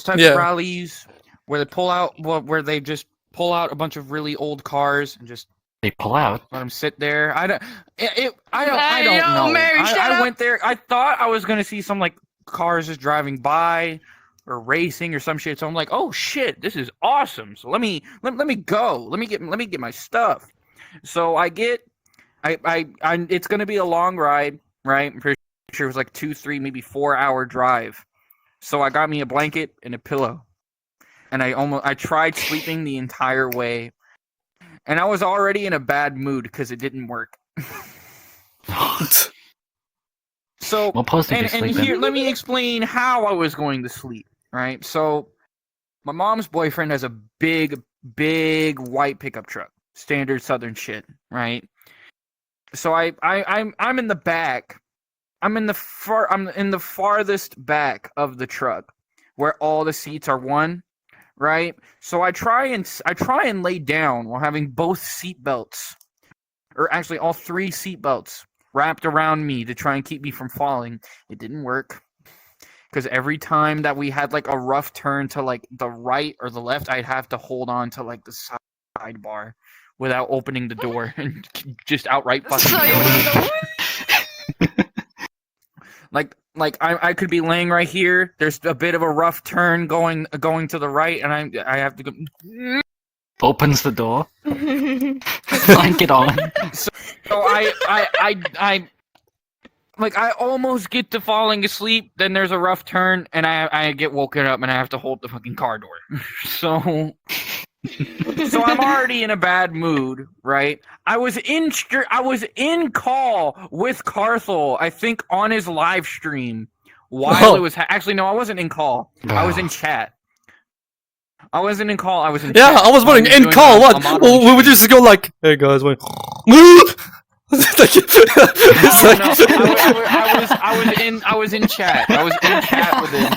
types Yeah. of rallies where they pull out, where they just pull out a bunch of really old cars and just They pull out. let them sit there. I don't Hey, know. yo, Mary, shut I up. went there. I thought I was gonna see some like cars just driving by or racing or some shit. So I'm like, oh shit, this is awesome. So let me go. Let me get my stuff. So it's gonna be a long ride, right? I'm pretty sure it was like 2, 3, maybe 4 hour drive. So I got me a blanket and a pillow, and I tried sleeping the entire way, and I was already in a bad mood because it didn't work. So What pose did you and sleep in? here, let me explain how I was going to sleep. Right. So my mom's boyfriend has a big white pickup truck, standard Southern shit. Right. So I'm in the back. I'm in the farthest back of the truck, where all the seats are one. Right. So I try and lay down while having both seat belts, or actually all 3 seat belts wrapped around me to try and keep me from falling. It didn't work, because every time that we had like a rough turn to like the right or the left, I'd have to hold on to like the sidebar without opening the door and just outright fucking So you killing me. wanna go? Like I could be laying right here. There's a bit of a rough turn going to the right, and I have to go. Opens the door. Blanket on. So I almost get to falling asleep. Then there's a rough turn, and I get woken up, and I have to hold the fucking car door. So I'm already in a bad mood, right? I was in call with Carthel, I think, on his live stream while it was actually no, I wasn't in call. I was in chat. I wasn't in call. I was in. Yeah, chat. I was wondering, in doing call, a what? modeling We would stream. just go like, hey guys, wait. It's like- I was in chat. I was in chat with him.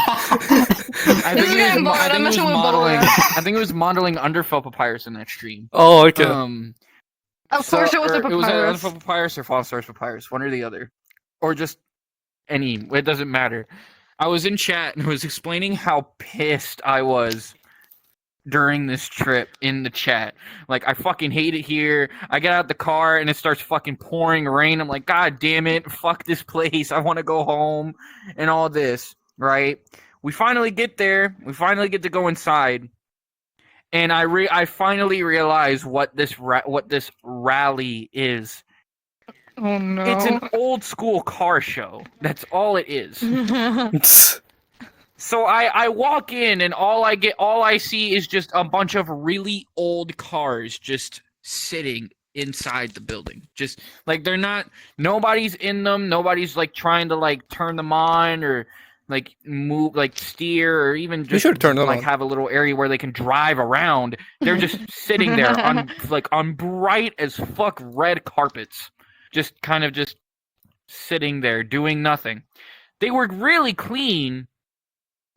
I This is getting bored. I'm messing with modeling. Butler. I think it was modeling Underfell Papyrus in that stream. Oh, okay. Of course it was the It was papyrus. Underfell Papyrus or False Source Papyrus, one or the other, or just It doesn't matter. I was in chat and was explaining how pissed I was during this trip in the chat. Like, I fucking hate it here. I get out the car and it starts fucking pouring rain. I'm like, God damn it, fuck this place. I want to go home and all this, right? We finally get there. We finally get to go inside. And I finally realize what this rally is. Oh no. It's an old school car show. That's all it is. So I walk in and all I see is just a bunch of really old cars just sitting inside the building. Just like nobody's in them, nobody's like trying to like turn them on or like move, like steer, or even just turn them like on. have a little area where they can drive around. They're just sitting there on bright as fuck red carpets. Just kind of just sitting there doing nothing. They were really clean.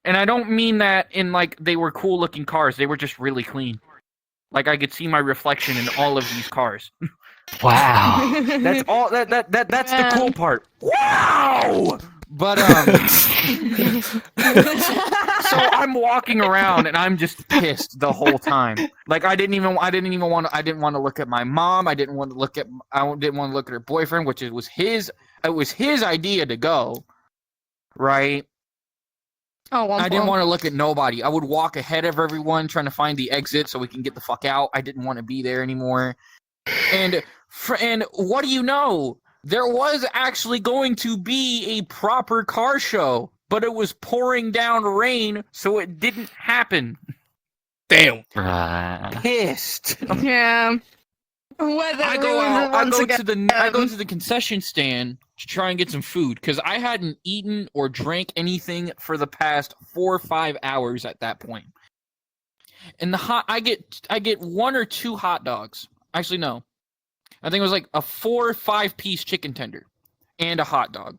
And I don't mean that in like they were cool looking cars. They were just really clean. Like I could see my reflection in all of these cars. Wow. That's all. That's the cool part. Wow. But so I'm walking around and I'm just pissed the whole time. Like I didn't want to look at my mom. I didn't want to look at her boyfriend, which it was his idea to go. Right. I didn't want to look at nobody. I would walk ahead of everyone trying to find the exit so we can get the fuck out. I didn't want to be there anymore. And what do you know? There was actually going to be a proper car show, but it was pouring down rain, so it didn't happen. Damn. Pissed. Yeah. I go to the concession stand to try and get some food because I hadn't eaten or drank anything for the past 4 or 5 hours at that point. And I get 1 or 2 hot dogs. Actually, no. I think it was like a 4 or 5 piece chicken tender and a hot dog.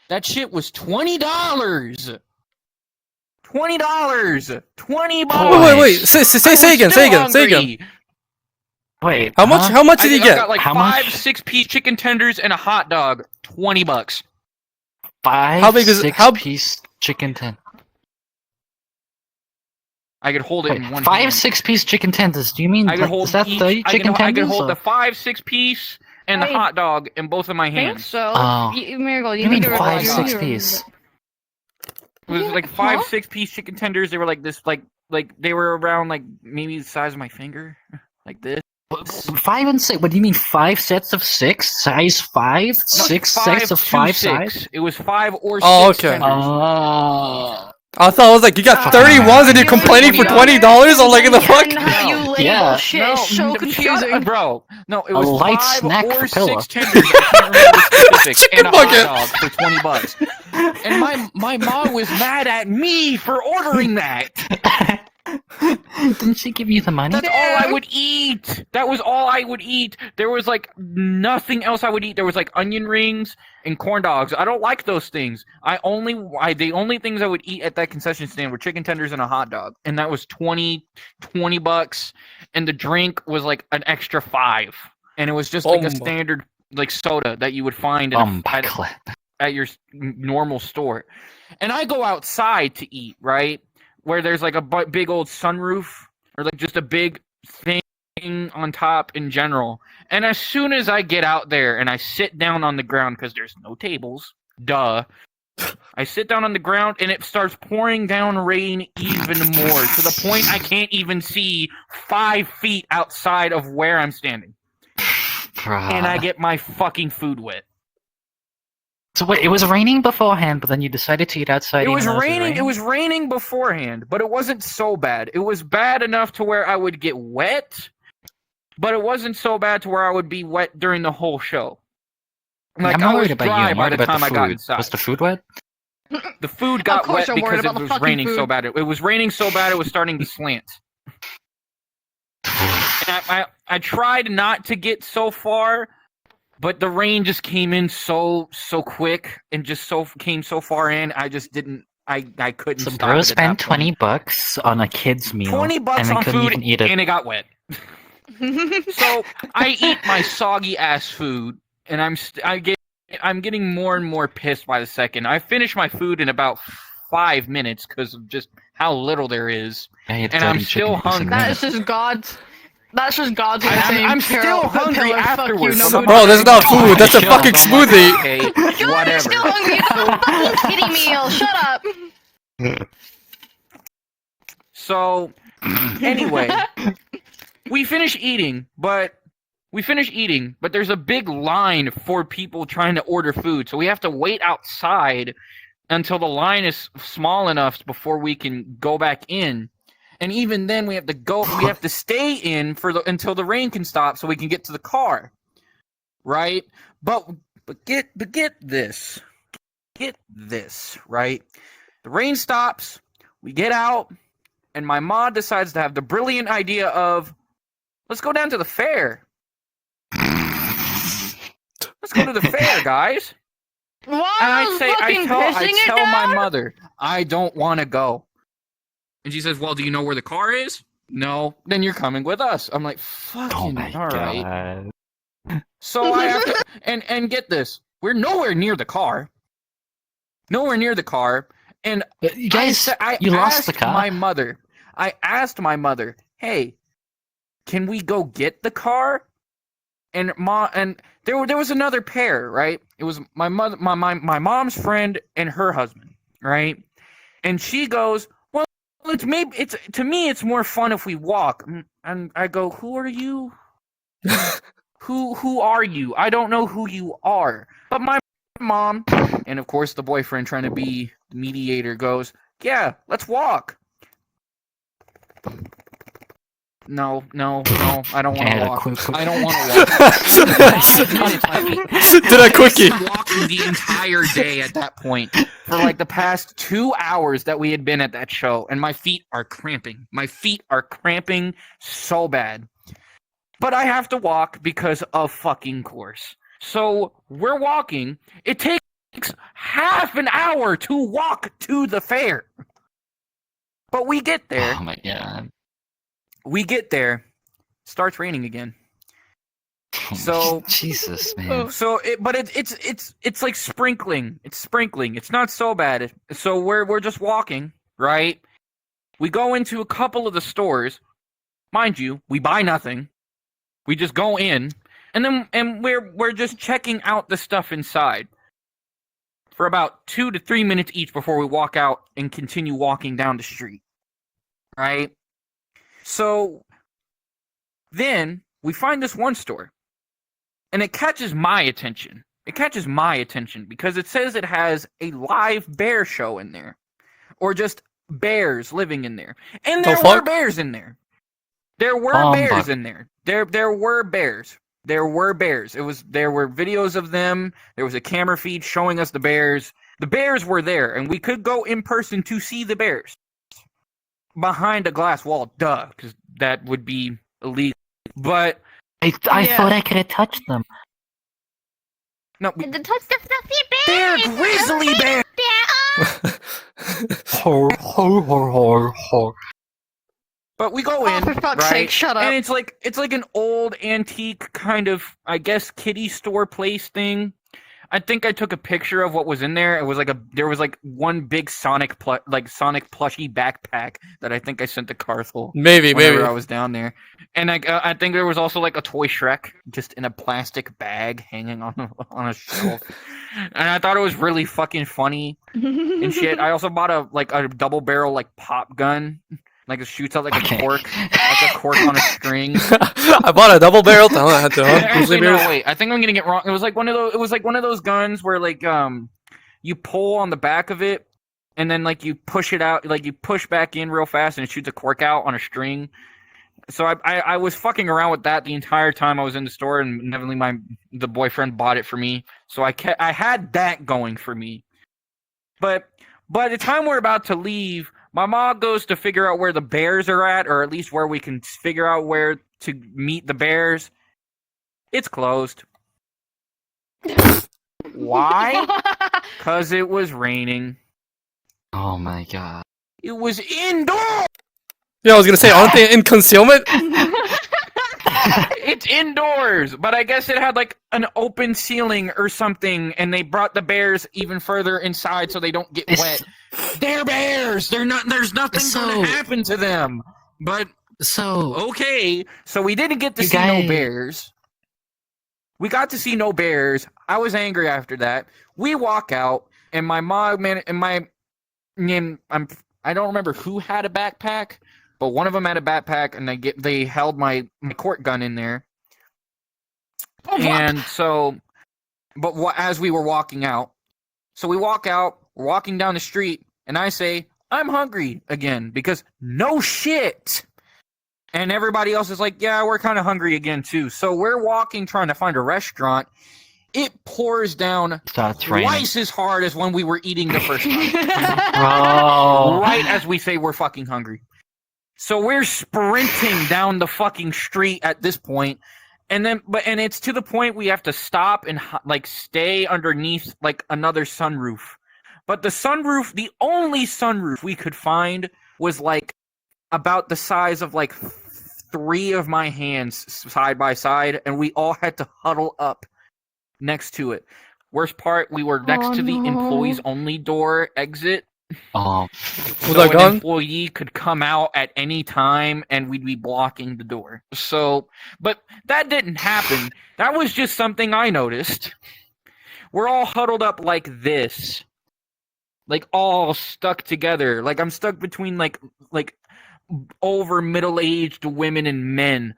That shit was $20. $20. $20. Wait. Say again. Wait. How much did you I get? got like How 5 much? 6-piece chicken tenders and a hot dog. $20. 5 How big is it? 6-piece chicken tender. I could hold it Wait, in one 5 hand. 6-piece chicken tenders. Do you mean I could hold is that each, 30 chicken I tenders? could hold or- the 5 6-piece and the I hot dog in both of my I think hands. so. Oh. Miracle, You need mean to 5 you 6-piece? It was like 5 6-piece chicken tenders. They were like this, like they were around like maybe the size of my finger, like this. 5 and 6. What do you mean? 5 sets of 6? Size 5? No, 6 5 sets of to 5 6. size? It was 5 or 6 Oh, okay. tenders. Oh. I thought I was like, you got 30 ones and you're complaining for $20? I'm like, in the fuck? And how you label Yeah. shit is so confusing. Bro. No, it A was light 5 snack or for Pillow. 6 tenders. I can't remember the specifics. Chicken And a bucket. hot dog for $20. And my mom was mad at me for ordering that. Didn't she give you the money? That's all I would eat. That was all I would eat. There was like nothing else I would eat. There was like onion rings and corn dogs. I don't like those things. The only things I would eat at that concession stand were chicken tenders and a hot dog. And that was $20. And the drink was like an extra $5. And it was just like a standard like soda that you would find at your normal store. And I go outside to eat, right? Where there's like a big old sunroof or like just a big thing on top in general. And as soon as I get out there and I sit down on the ground because there's no tables, duh. I sit down on the ground and it starts pouring down rain even more to the point I can't even see 5 feet outside of where I'm standing. And I get my fucking food wet. So wait, it was raining beforehand, but then you decided to eat outside. It was even though raining. It was raining beforehand, but it wasn't so bad. It was bad enough to where I would get wet, but it wasn't so bad to where I would be wet during the whole show. Like I'm not I was worried about you. dry I'm by worried the about time the I got food. inside. Was the food wet? The food got course wet I'm worried because about it the was fucking raining so food. bad. It was raining so bad it was starting to slant. And I tried not to get so far, but the rain just came in so quick and just came so far in. I just didn't. I couldn't. So stop bro it at spent that point. $20 on a kid's meal. $20 and then on couldn't food even eat it. and it got wet. So I eat my soggy ass food and I get I'm getting more and more pissed by the second. I finished my food in about 5 minutes because of just how little there is, and I'm still hungry. That is just God's. That's just God's way of saying, I'm still hungry Pillar, fuck you, afterwards. no So food. Bro, that's not food. That's a fucking smoothie. Okay, You're whatever. still hungry. It's a fucking kitty meal. Shut up. So, anyway, we finish eating, but there's a big line for people trying to order food. So we have to wait outside until the line is small enough before we can go back in. And even then, we have to stay in until the rain can stop so we can get to the car, right? But get this, right? The rain stops, we get out, and my mom decides to have the brilliant idea of, let's go down to the fair. Let's go to the fair, guys. Wow, And I tell my mother, I don't want to go. And she says, well, do you know where the car is? No. Then you're coming with us. I'm like, fucking, all right. So I have to, and get this, we're nowhere near the car. Nowhere near the car. And You guys, you lost the car. I asked my mother, hey, can we go get the car? And there was another pair, right? It was my mom's friend and her husband, right? And she goes, well, to me it's more fun if we walk. And I go, who are you? Who are you? I don't know who you are. But my mom, and of course the boyfriend trying to be the mediator, goes, yeah, let's walk. No, I don't want to walk. I don't want to walk. Did I quickie? Walking the entire day at that point for like the past 2 hours that we had been at that show, and my feet are cramping. My feet are cramping so bad. But I have to walk because of fucking course. So we're walking. It takes half an hour to walk to the fair. But we get there. Oh my god. We get there. Starts raining again. So Jesus, man. So it's like sprinkling. It's sprinkling. It's not so bad. So we're just walking, right? We go into a couple of the stores. Mind you, we buy nothing. We just go in, and we're just checking out the stuff inside for about 2 to 3 minutes each before we walk out and continue walking down the street. Right? So then we find this one store, and it catches my attention. It catches my attention because it says it has a live bear show in there, or just bears living in there. And there were bears in there. There were bears in there. There were bears. There were bears. There were videos of them. There was a camera feed showing us the bears. The bears were there, and we could go in person to see the bears. Behind a glass wall, because that would be illegal. But I thought I could have touched them. no, The touch the fluffy bear. they're grizzly bears. But we go in, Oh, for fuck's right? sake, shut up. And it's like an old antique kind of, I guess, kiddie store place thing. I think I took a picture of what was in there. It was there was one big Sonic plushie backpack that I think I sent to Carthel. Maybe. I was down there, and I think there was also like a toy Shrek just in a plastic bag hanging on a shelf, and I thought it was really fucking funny and shit. I also bought a double barrel pop gun. Like it shoots out like a cork on a string. I bought a double barrel. Actually, no, wait. I think I'm getting it wrong. It was like one of those guns where you pull on the back of it, and then you push it out, you push back in real fast, and it shoots a cork out on a string. So I was fucking around with that the entire time I was in the store, and inevitably the boyfriend bought it for me. So I had that going for me. But by the time we're about to leave, my mom goes to figure out where the bears are at, or at least where we can figure out where to meet the bears. It's closed. Why? Because it was raining. Oh my god. It was indoors! Yeah, I was gonna say, aren't they in concealment? It's indoors, but I guess it had like an open ceiling or something, and they brought the bears even further inside so they don't get wet. They're bears. They're not. There's nothing going to happen to them. But okay, so we didn't get to see no bears. We got to see no bears. I was angry after that. We walk out, and my mom and I don't remember who had a backpack, but one of them had a backpack, and they held my court gun in there. And so, as we were walking out, so we walk out, we're walking down the street, and I say, I'm hungry again, because no shit. And everybody else is like, yeah, we're kind of hungry again, too. So we're walking, trying to find a restaurant. It pours down twice as hard as when we were eating the first time. Right as we say we're fucking hungry. So we're sprinting down the fucking street at this point. And it's to the point we have to stop and like stay underneath like another sunroof. But the only sunroof we could find was like about the size of like 3 of my hands side by side, and we all had to huddle up next to it. Worst part, we were next to the employees only door exit. So an employee could come out at any time and we'd be blocking the door. So, but that didn't happen. That was just something I noticed. We're all huddled up like this. Like all stuck together. Like I'm stuck between like over middle-aged women and men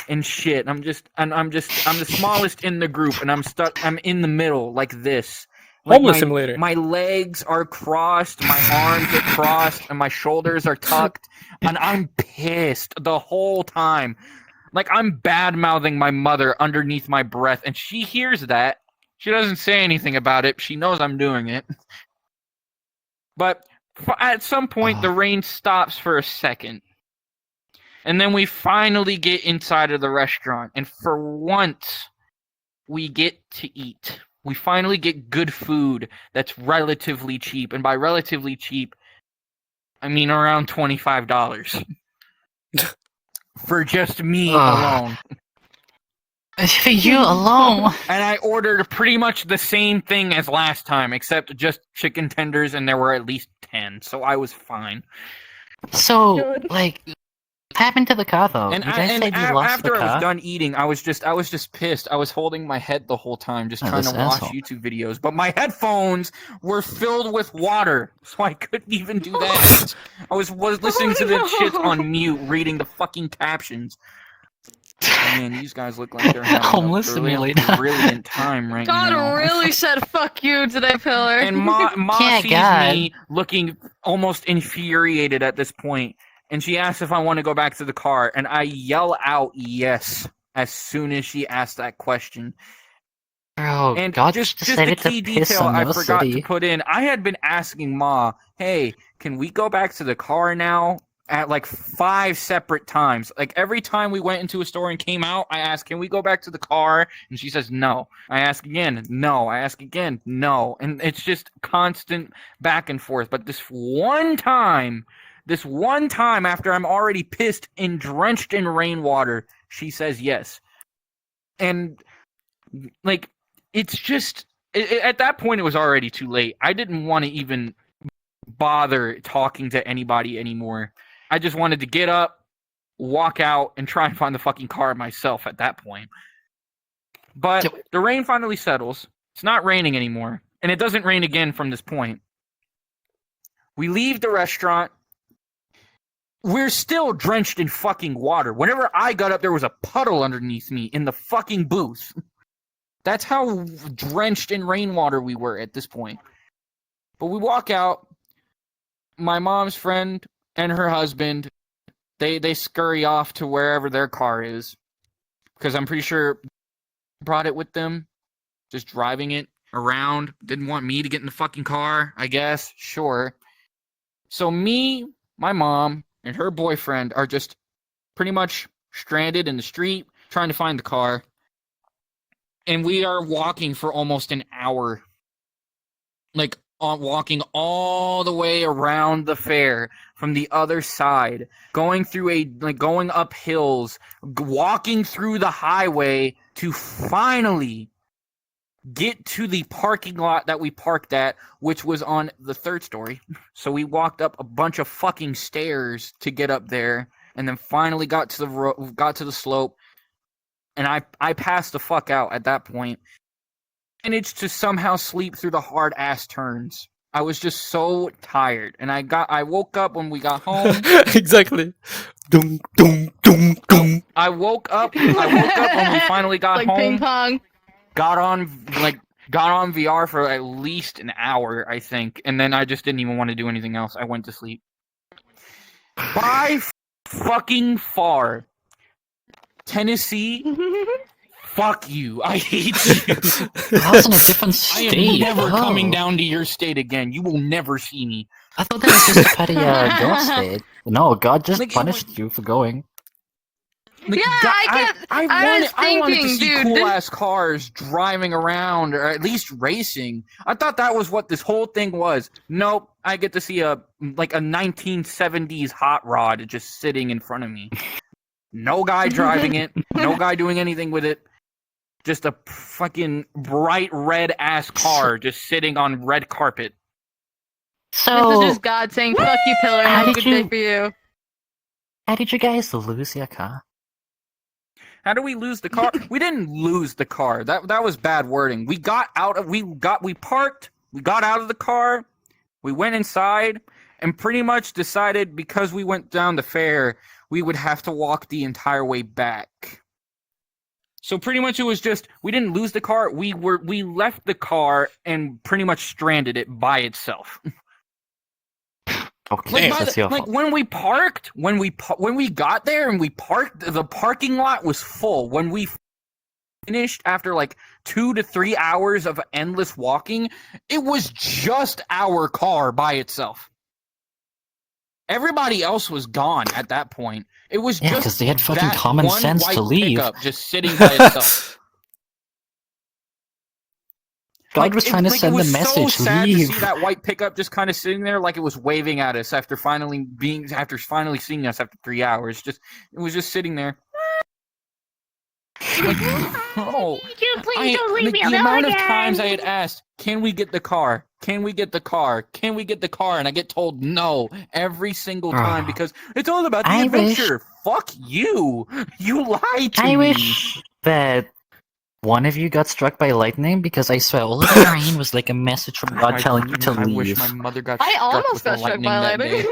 and shit. I'm the smallest in the group, and I'm in the middle like this. Like Homeless simulator. My legs are crossed, my arms are crossed, and my shoulders are tucked, and I'm pissed the whole time. Like I'm bad-mouthing my mother underneath my breath, and she hears that. She doesn't say anything about it. She knows I'm doing it. But at some point, the rain stops for a second. And then we finally get inside of the restaurant. And for once, we get to eat. We finally get good food that's relatively cheap. And by relatively cheap, I mean around $25. For just me alone. For you alone. And I ordered pretty much the same thing as last time, except just chicken tenders, and there were at least 10, so I was fine. So, like, what happened to the car, though? And, you guys said you lost after the car? I was done eating, I was just pissed. I was holding my head the whole time, just trying to watch YouTube videos. But my headphones were filled with water, so I couldn't even do that. I was listening to the shit on mute, reading the fucking captions. Man, these guys look like they're having Homeless a brilliant time right now. God really said fuck you to that pillar. And Ma Yeah, sees God. me looking almost infuriated at this point, and she asks if I want to go back to the car, and I yell out yes as soon as she asked that question. Bro, And God just decided the key to piss detail on I the forgot city. to put in, I had been asking Ma, hey, can we go back to the car now? At like 5 separate times. Like every time we went into a store and came out, I asked, can we go back to the car? And she says, no. I ask again, no. I ask again, no. And it's just constant back and forth. But this one time after I'm already pissed and drenched in rainwater, she says yes. And like, it's just, at that point it was already too late. I didn't want to even bother talking to anybody anymore. I just wanted to get up, walk out, and try and find the fucking car myself at that point. But the rain finally settles. It's not raining anymore. And it doesn't rain again from this point. We leave the restaurant. We're still drenched in fucking water. Whenever I got up, there was a puddle underneath me in the fucking booth. That's how drenched in rainwater we were at this point. But we walk out. My mom's friend and her husband, they scurry off to wherever their car is. Because I'm pretty sure brought it with them. Just driving it around. Didn't want me to get in the fucking car, I guess. Sure. So me, my mom, and her boyfriend are just pretty much stranded in the street trying to find the car. And we are walking for almost an hour. Like, walking all the way around the fair from the other side, going up hills, walking through the highway to finally get to the parking lot that we parked at, which was on the 3rd story. So we walked up a bunch of fucking stairs to get up there, and then finally got to the slope, and I passed the fuck out at that point. Managed to somehow sleep through the hard ass turns. I was just so tired, and I woke up when we got home. Exactly. Dum dum dum dum. I woke up when we finally got like home. ping pong. Got on VR for at least an hour, I think, and then I just didn't even want to do anything else. I went to sleep. By fucking far, Tennessee. Fuck you. I hate you. I was in a different I state. am never Oh. coming down to your state again. You will never see me. I thought that was just a petty God state. No, God just Like, it punished you for going. Like, Yeah, I was I wanted to thinking, see dude, cool this- ass cars driving around, or at least racing. I thought that was what this whole thing was. Nope, I get to see a 1970s hot rod just sitting in front of me. No guy driving it. No guy doing anything with it. Just a fucking bright red ass car just sitting on red carpet. This is So, just God saying, "Fuck you, Pillar, and How have a did good day you- for you." how did you guys lose your car? How do we lose the car? We didn't lose the car. That was bad wording. We parked, we got out of the car, we went inside, and pretty much decided because we went down the fair, we would have to walk the entire way back. So pretty much it was just, we didn't lose the car, we left the car and pretty much stranded it by itself. Okay, that's your fault. When we got there and we parked, the parking lot was full. When we finished after 2 to 3 hours of endless walking, it was just our car by itself. Everybody else was gone at that point. It was Yeah, just because they had fucking that common one sense white to leave. pickup just sitting by itself. God was trying to send it the was message, so sad leave. to see that white pickup just kind of sitting there, like it was waving at us after finally seeing us after 3 hours. It was just sitting there. Oh, Please don't leave me the alone amount of again. times I had asked, "Can we get the car? Can we get the car? Can we get the car?" and I get told no every single time because it's all about the I wish- adventure. Fuck you! You lied to me. I wish that one of you got struck by lightning, because I swear all of the rain was like a message from God telling you to I leave. wish my mother got. I struck almost with got the struck by that lightning. day.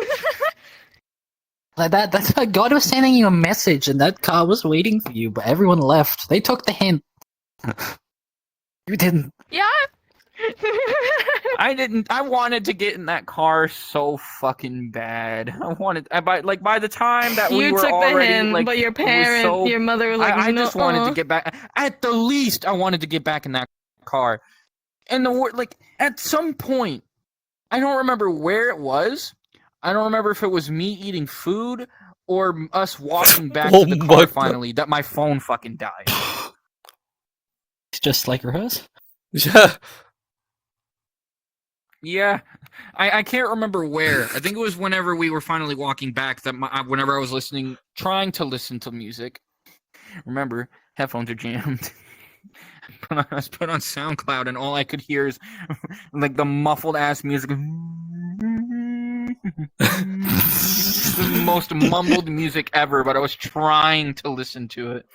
Like that's why God was sending you a message, and that car was waiting for you, but everyone left. They took the hint. You didn't. Yeah. I didn't. I wanted to get in that car so fucking bad. By the time that we You were took the already hint, but your so- mother was like, I no. just wanted to get back. At the least, I wanted to get back in that car. And at some point, I don't remember where it was. I don't remember if it was me eating food or us walking back Oh to the my car God. finally that my phone fucking died. It's just like yours. Yeah. Yeah, I can't remember where. I think it was whenever we were finally walking back that whenever I was trying to listen to music. Remember, headphones are jammed. I was put on SoundCloud, and all I could hear is the muffled ass music. The most mumbled music ever, but I was trying to listen to it.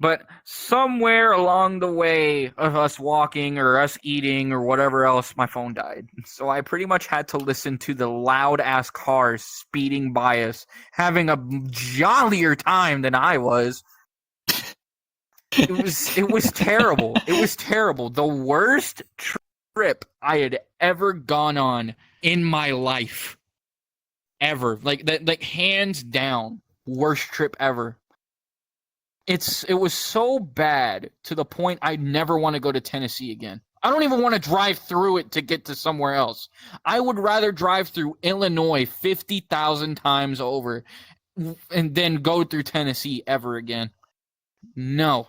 But somewhere along the way of us walking or us eating or whatever else, my phone died. So I pretty much had to listen to the loud ass cars speeding by us, having a jollier time than I was. It was terrible. It was terrible. The worst trip I had ever gone on in my life. Ever. Like hands down, worst trip ever. It was so bad to the point I never want to go to Tennessee again. I don't even want to drive through it to get to somewhere else. I would rather drive through Illinois 50,000 times over and then go through Tennessee ever again. No.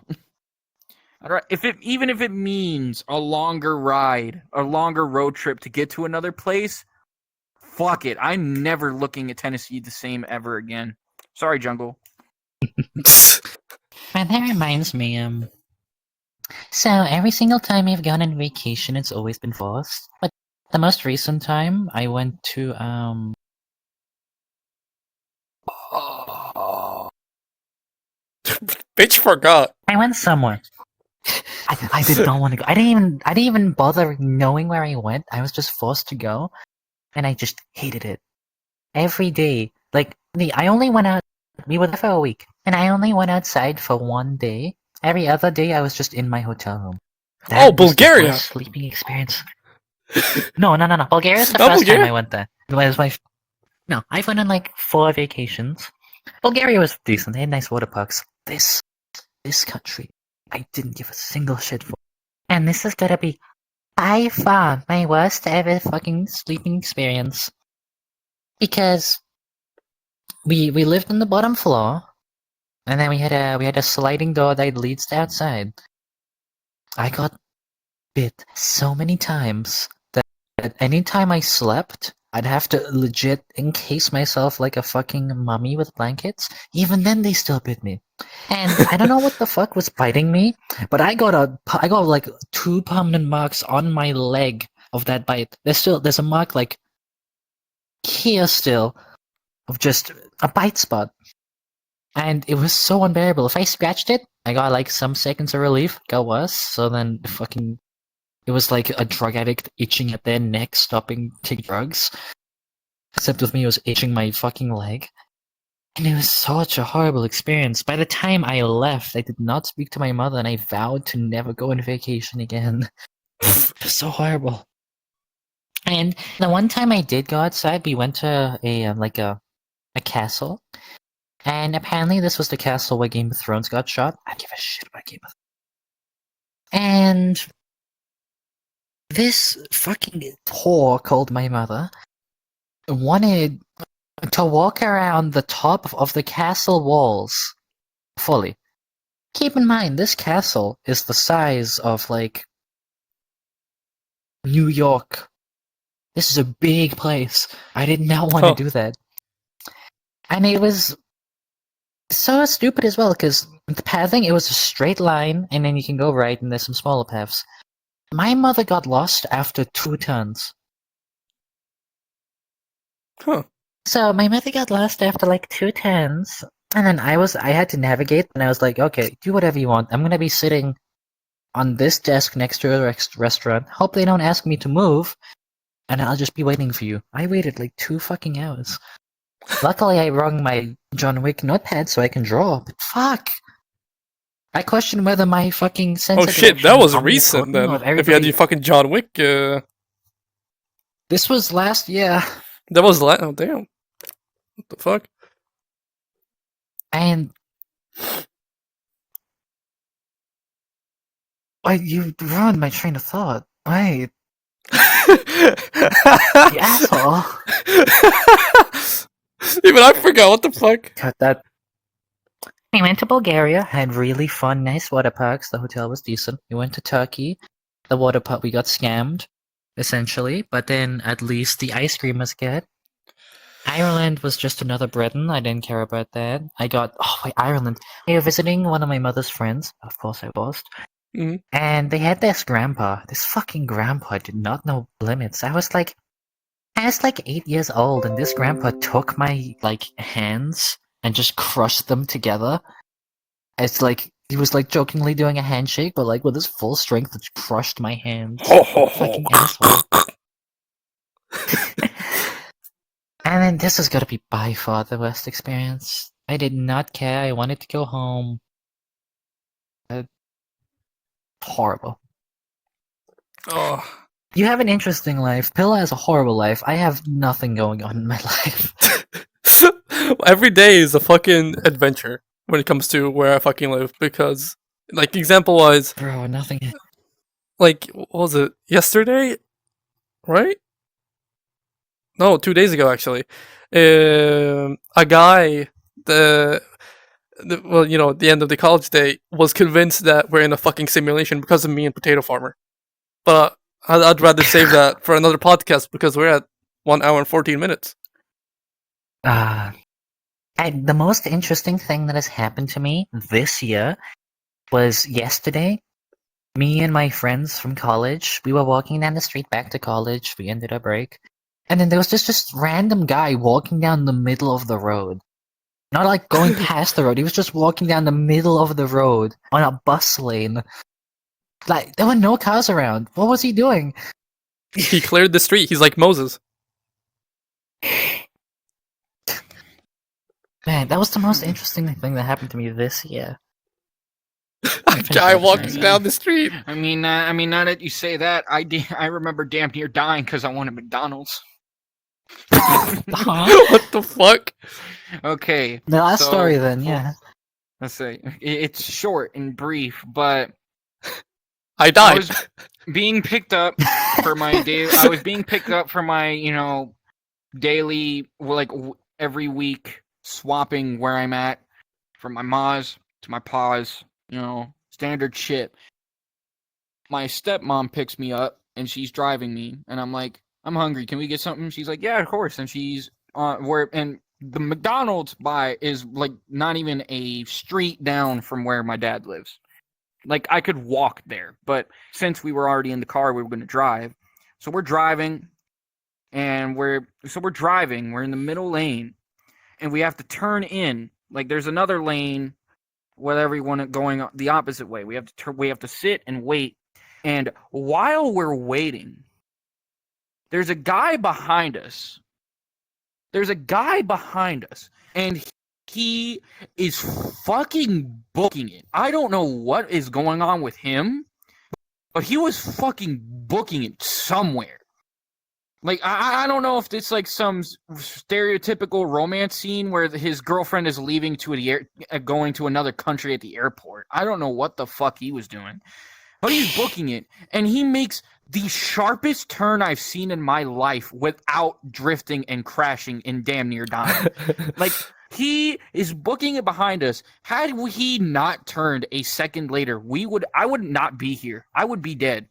Even if it means a longer ride, a longer road trip to get to another place, fuck it. I'm never looking at Tennessee the same ever again. Sorry, Jungle. Man, that reminds me, so every single time I've gone on vacation, it's always been forced. But the most recent time, I went to, Bitch forgot. I went somewhere. I did not want to go. I didn't even bother knowing where I went. I was just forced to go, and I just hated it. Every day, like, I only went out, we were there for a week, and I only went outside for one day. Every other day, I was just in my hotel room. Oh, Was the Bulgaria! worst sleeping experience. No. Bulgaria's the Not first time Bulgaria? I went there. It was my. No, I've went on like 4 vacations. Bulgaria was decent. They had nice water parks. This country, I didn't give a single shit for. And this is gonna be by far my worst ever fucking sleeping experience. Because we lived on the bottom floor, and then we had a sliding door that leads to outside. I got bit so many times that anytime I slept, I'd have to legit encase myself like a fucking mummy with blankets. Even then, they still bit me. And I don't know what the fuck was biting me, but I got like 2 permanent marks on my leg of that bite. There's a mark like here still of just a bite spot. And it was so unbearable. If I scratched it, I got like some seconds of relief. Got worse. So then it was like a drug addict itching at their neck, stopping to take drugs. Except with me, it was itching my fucking leg. And it was such a horrible experience. By the time I left, I did not speak to my mother, and I vowed to never go on vacation again. It was so horrible. And the one time I did go outside, we went to a castle. And apparently this was the castle where Game of Thrones got shot. I don't give a shit about Game of Thrones. And this fucking whore called my mother wanted to walk around the top of the castle walls fully. Keep in mind, this castle is the size of, like, New York. This is a big place. I did not want to do that. And it was so stupid as well, because the pathing, it was a straight line, and then you can go right, and there's some smaller paths. My mother got lost after 2 turns. Huh. So my mother got lost after like 2 turns, and then I had to navigate, and I was like, okay, do whatever you want. I'm gonna be sitting on this desk next to a restaurant. Hope they don't ask me to move, and I'll just be waiting for you. I waited like 2 fucking hours. Luckily, I wrung my John Wick notepad so I can draw, but fuck! I question whether my fucking sense Oh of shit, that direction was is recent then. of If you had everybody- your fucking John Wick, This was last year. that was oh damn. What the fuck? And you ruined my train of thought. Wait, you asshole. Even I forgot, what the fuck? Cut that. We went to Bulgaria, had really fun, nice water parks. The hotel was decent. We went to Turkey. The water park, we got scammed, essentially, but then at least the ice cream was good. Ireland was just another Britain. I didn't care about that. Ireland. We were visiting one of my mother's friends. Of course I was. Mhm. And they had this grandpa. This fucking grandpa did not know limits. I was like 8 years old, and this grandpa took my like hands and just crushed them together. It's like he was like jokingly doing a handshake, but like with his full strength, it crushed my hands. Fucking asshole. And then this is gonna be by far the worst experience. I did not care. I wanted to go home. Horrible. Oh. You have an interesting life. Pilla has a horrible life. I have nothing going on in my life. Every day is a fucking adventure when it comes to where I fucking live, because, like, example wise, Bro, nothing. like, what was it? Yesterday? Right? No, 2 days ago, actually. A guy, well, at the end of the college day, was convinced that we're in a fucking simulation because of me and Potato Farmer. But I'd rather save that for another podcast because we're at 1 hour and 14 minutes. The most interesting thing that has happened to me this year was yesterday. Me and my friends from college, we were walking down the street back to college. We ended our break. And then there was this just random guy walking down the middle of the road. Not like going past the road. He was just walking down the middle of the road on a bus lane. Like, there were no cars around. What was he doing? He cleared the street. He's like Moses. Man, that was the most interesting thing that happened to me this year. A guy walking down the street. I mean, now that you say that, I remember damn near dying because I wanted McDonald's. What the fuck? Okay. The last story then, yeah. Let's say it's short and brief, but I died. I was being picked up for my day. I was being picked up for my, daily, every week swapping where I'm at from my ma's to my pa's, standard shit. My stepmom picks me up and she's driving me, and I'm like, I'm hungry. Can we get something? She's like, yeah, of course. And she's and the McDonald's is like not even a street down from where my dad lives. Like, I could walk there, but since we were already in the car, we were going to drive. So we're driving, and we're in the middle lane, and we have to turn in. Like, there's another lane, whatever you want it, going the opposite way. We have to sit and wait. And while we're waiting, there's a guy behind us. And he is fucking booking it. I don't know what is going on with him, but he was fucking booking it somewhere. Like, I don't know if it's like some stereotypical romance scene where his girlfriend is leaving going to another country at the airport. I don't know what the fuck he was doing, but he's booking it, and he makes the sharpest turn I've seen in my life without drifting and crashing and damn near dying. Like, he is booking it behind us. Had he not turned a second later, I would not be here. I would be dead.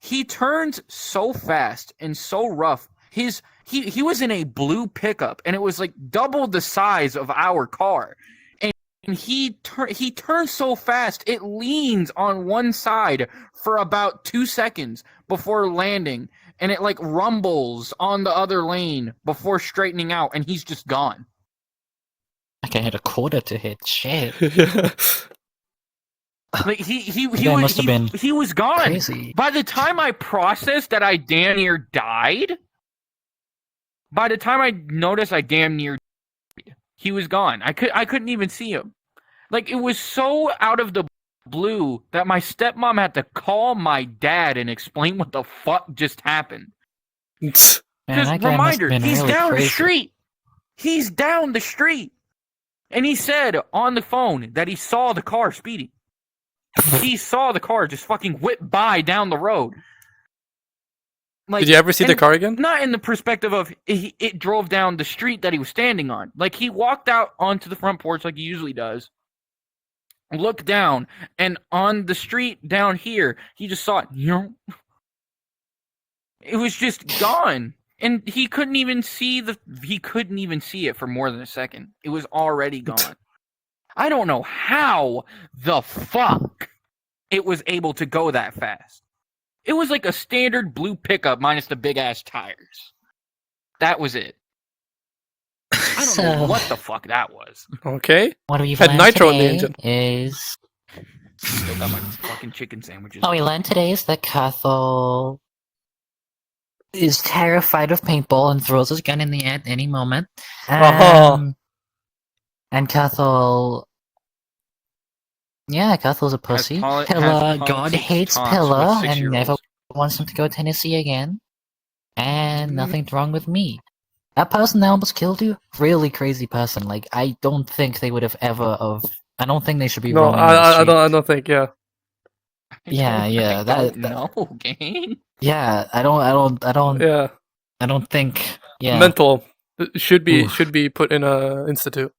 He turns so fast and so rough. He was in a blue pickup, and it was like double the size of our car. And he turns so fast, it leans on one side for about 2 seconds before landing, and it like rumbles on the other lane before straightening out, and he's just gone. Like, I had a quarter to hit. Shit. Like, he was gone. Crazy. By the time I processed that I damn near died, by the time I noticed I damn near died, he was gone. I couldn't even see him. Like, it was so out of the blue that my stepmom had to call my dad and explain what the fuck just happened. Because, reminder, he's really down the street. He's down the street. And he said on the phone that he saw the car speeding. He saw the car just fucking whip by down the road. Like, did you ever see the car again? Not in the perspective of it drove down the street that he was standing on. Like, he walked out onto the front porch like he usually does, looked down, and on the street down here, he just saw it. It was just gone. And he couldn't even see it for more than a second. It was already gone. I don't know how the fuck it was able to go that fast. It was like a standard blue pickup minus the big ass tires. That was it. I don't know what the fuck that was. Okay. What we've Had learned nitro in the today engine. is... Still got my fucking chicken sandwiches. What we learned today is that Cathal is terrified of paintball and throws his gun in the air at any moment. And Cathal... Yeah, Cathal's a pussy. God hates Pillar and never wants him to go to Tennessee again. And nothing's wrong with me. That person that almost killed you, really crazy person. Like, I don't think they would have ever I don't think they should be roaming the street. I don't think, yeah. Yeah. No, gang. Yeah, I don't Yeah. I don't think. Yeah. Mental should be put in a institute.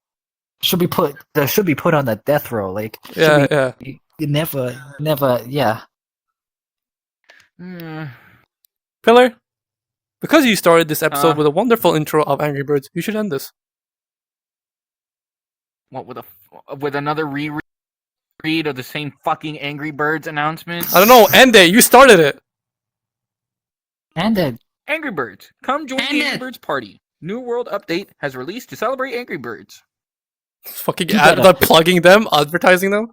should be put on the death row. Like, Yeah. you never, yeah. Pillar, because you started this episode Uh. with a wonderful intro of Angry Birds, you should end this. What with another reread of the same fucking Angry Birds announcement? I don't know. End it. You started it. And then Angry Birds, come join End the Angry it. Birds party. New World Update has released to celebrate Angry Birds. Fucking You better- plugging them, advertising them.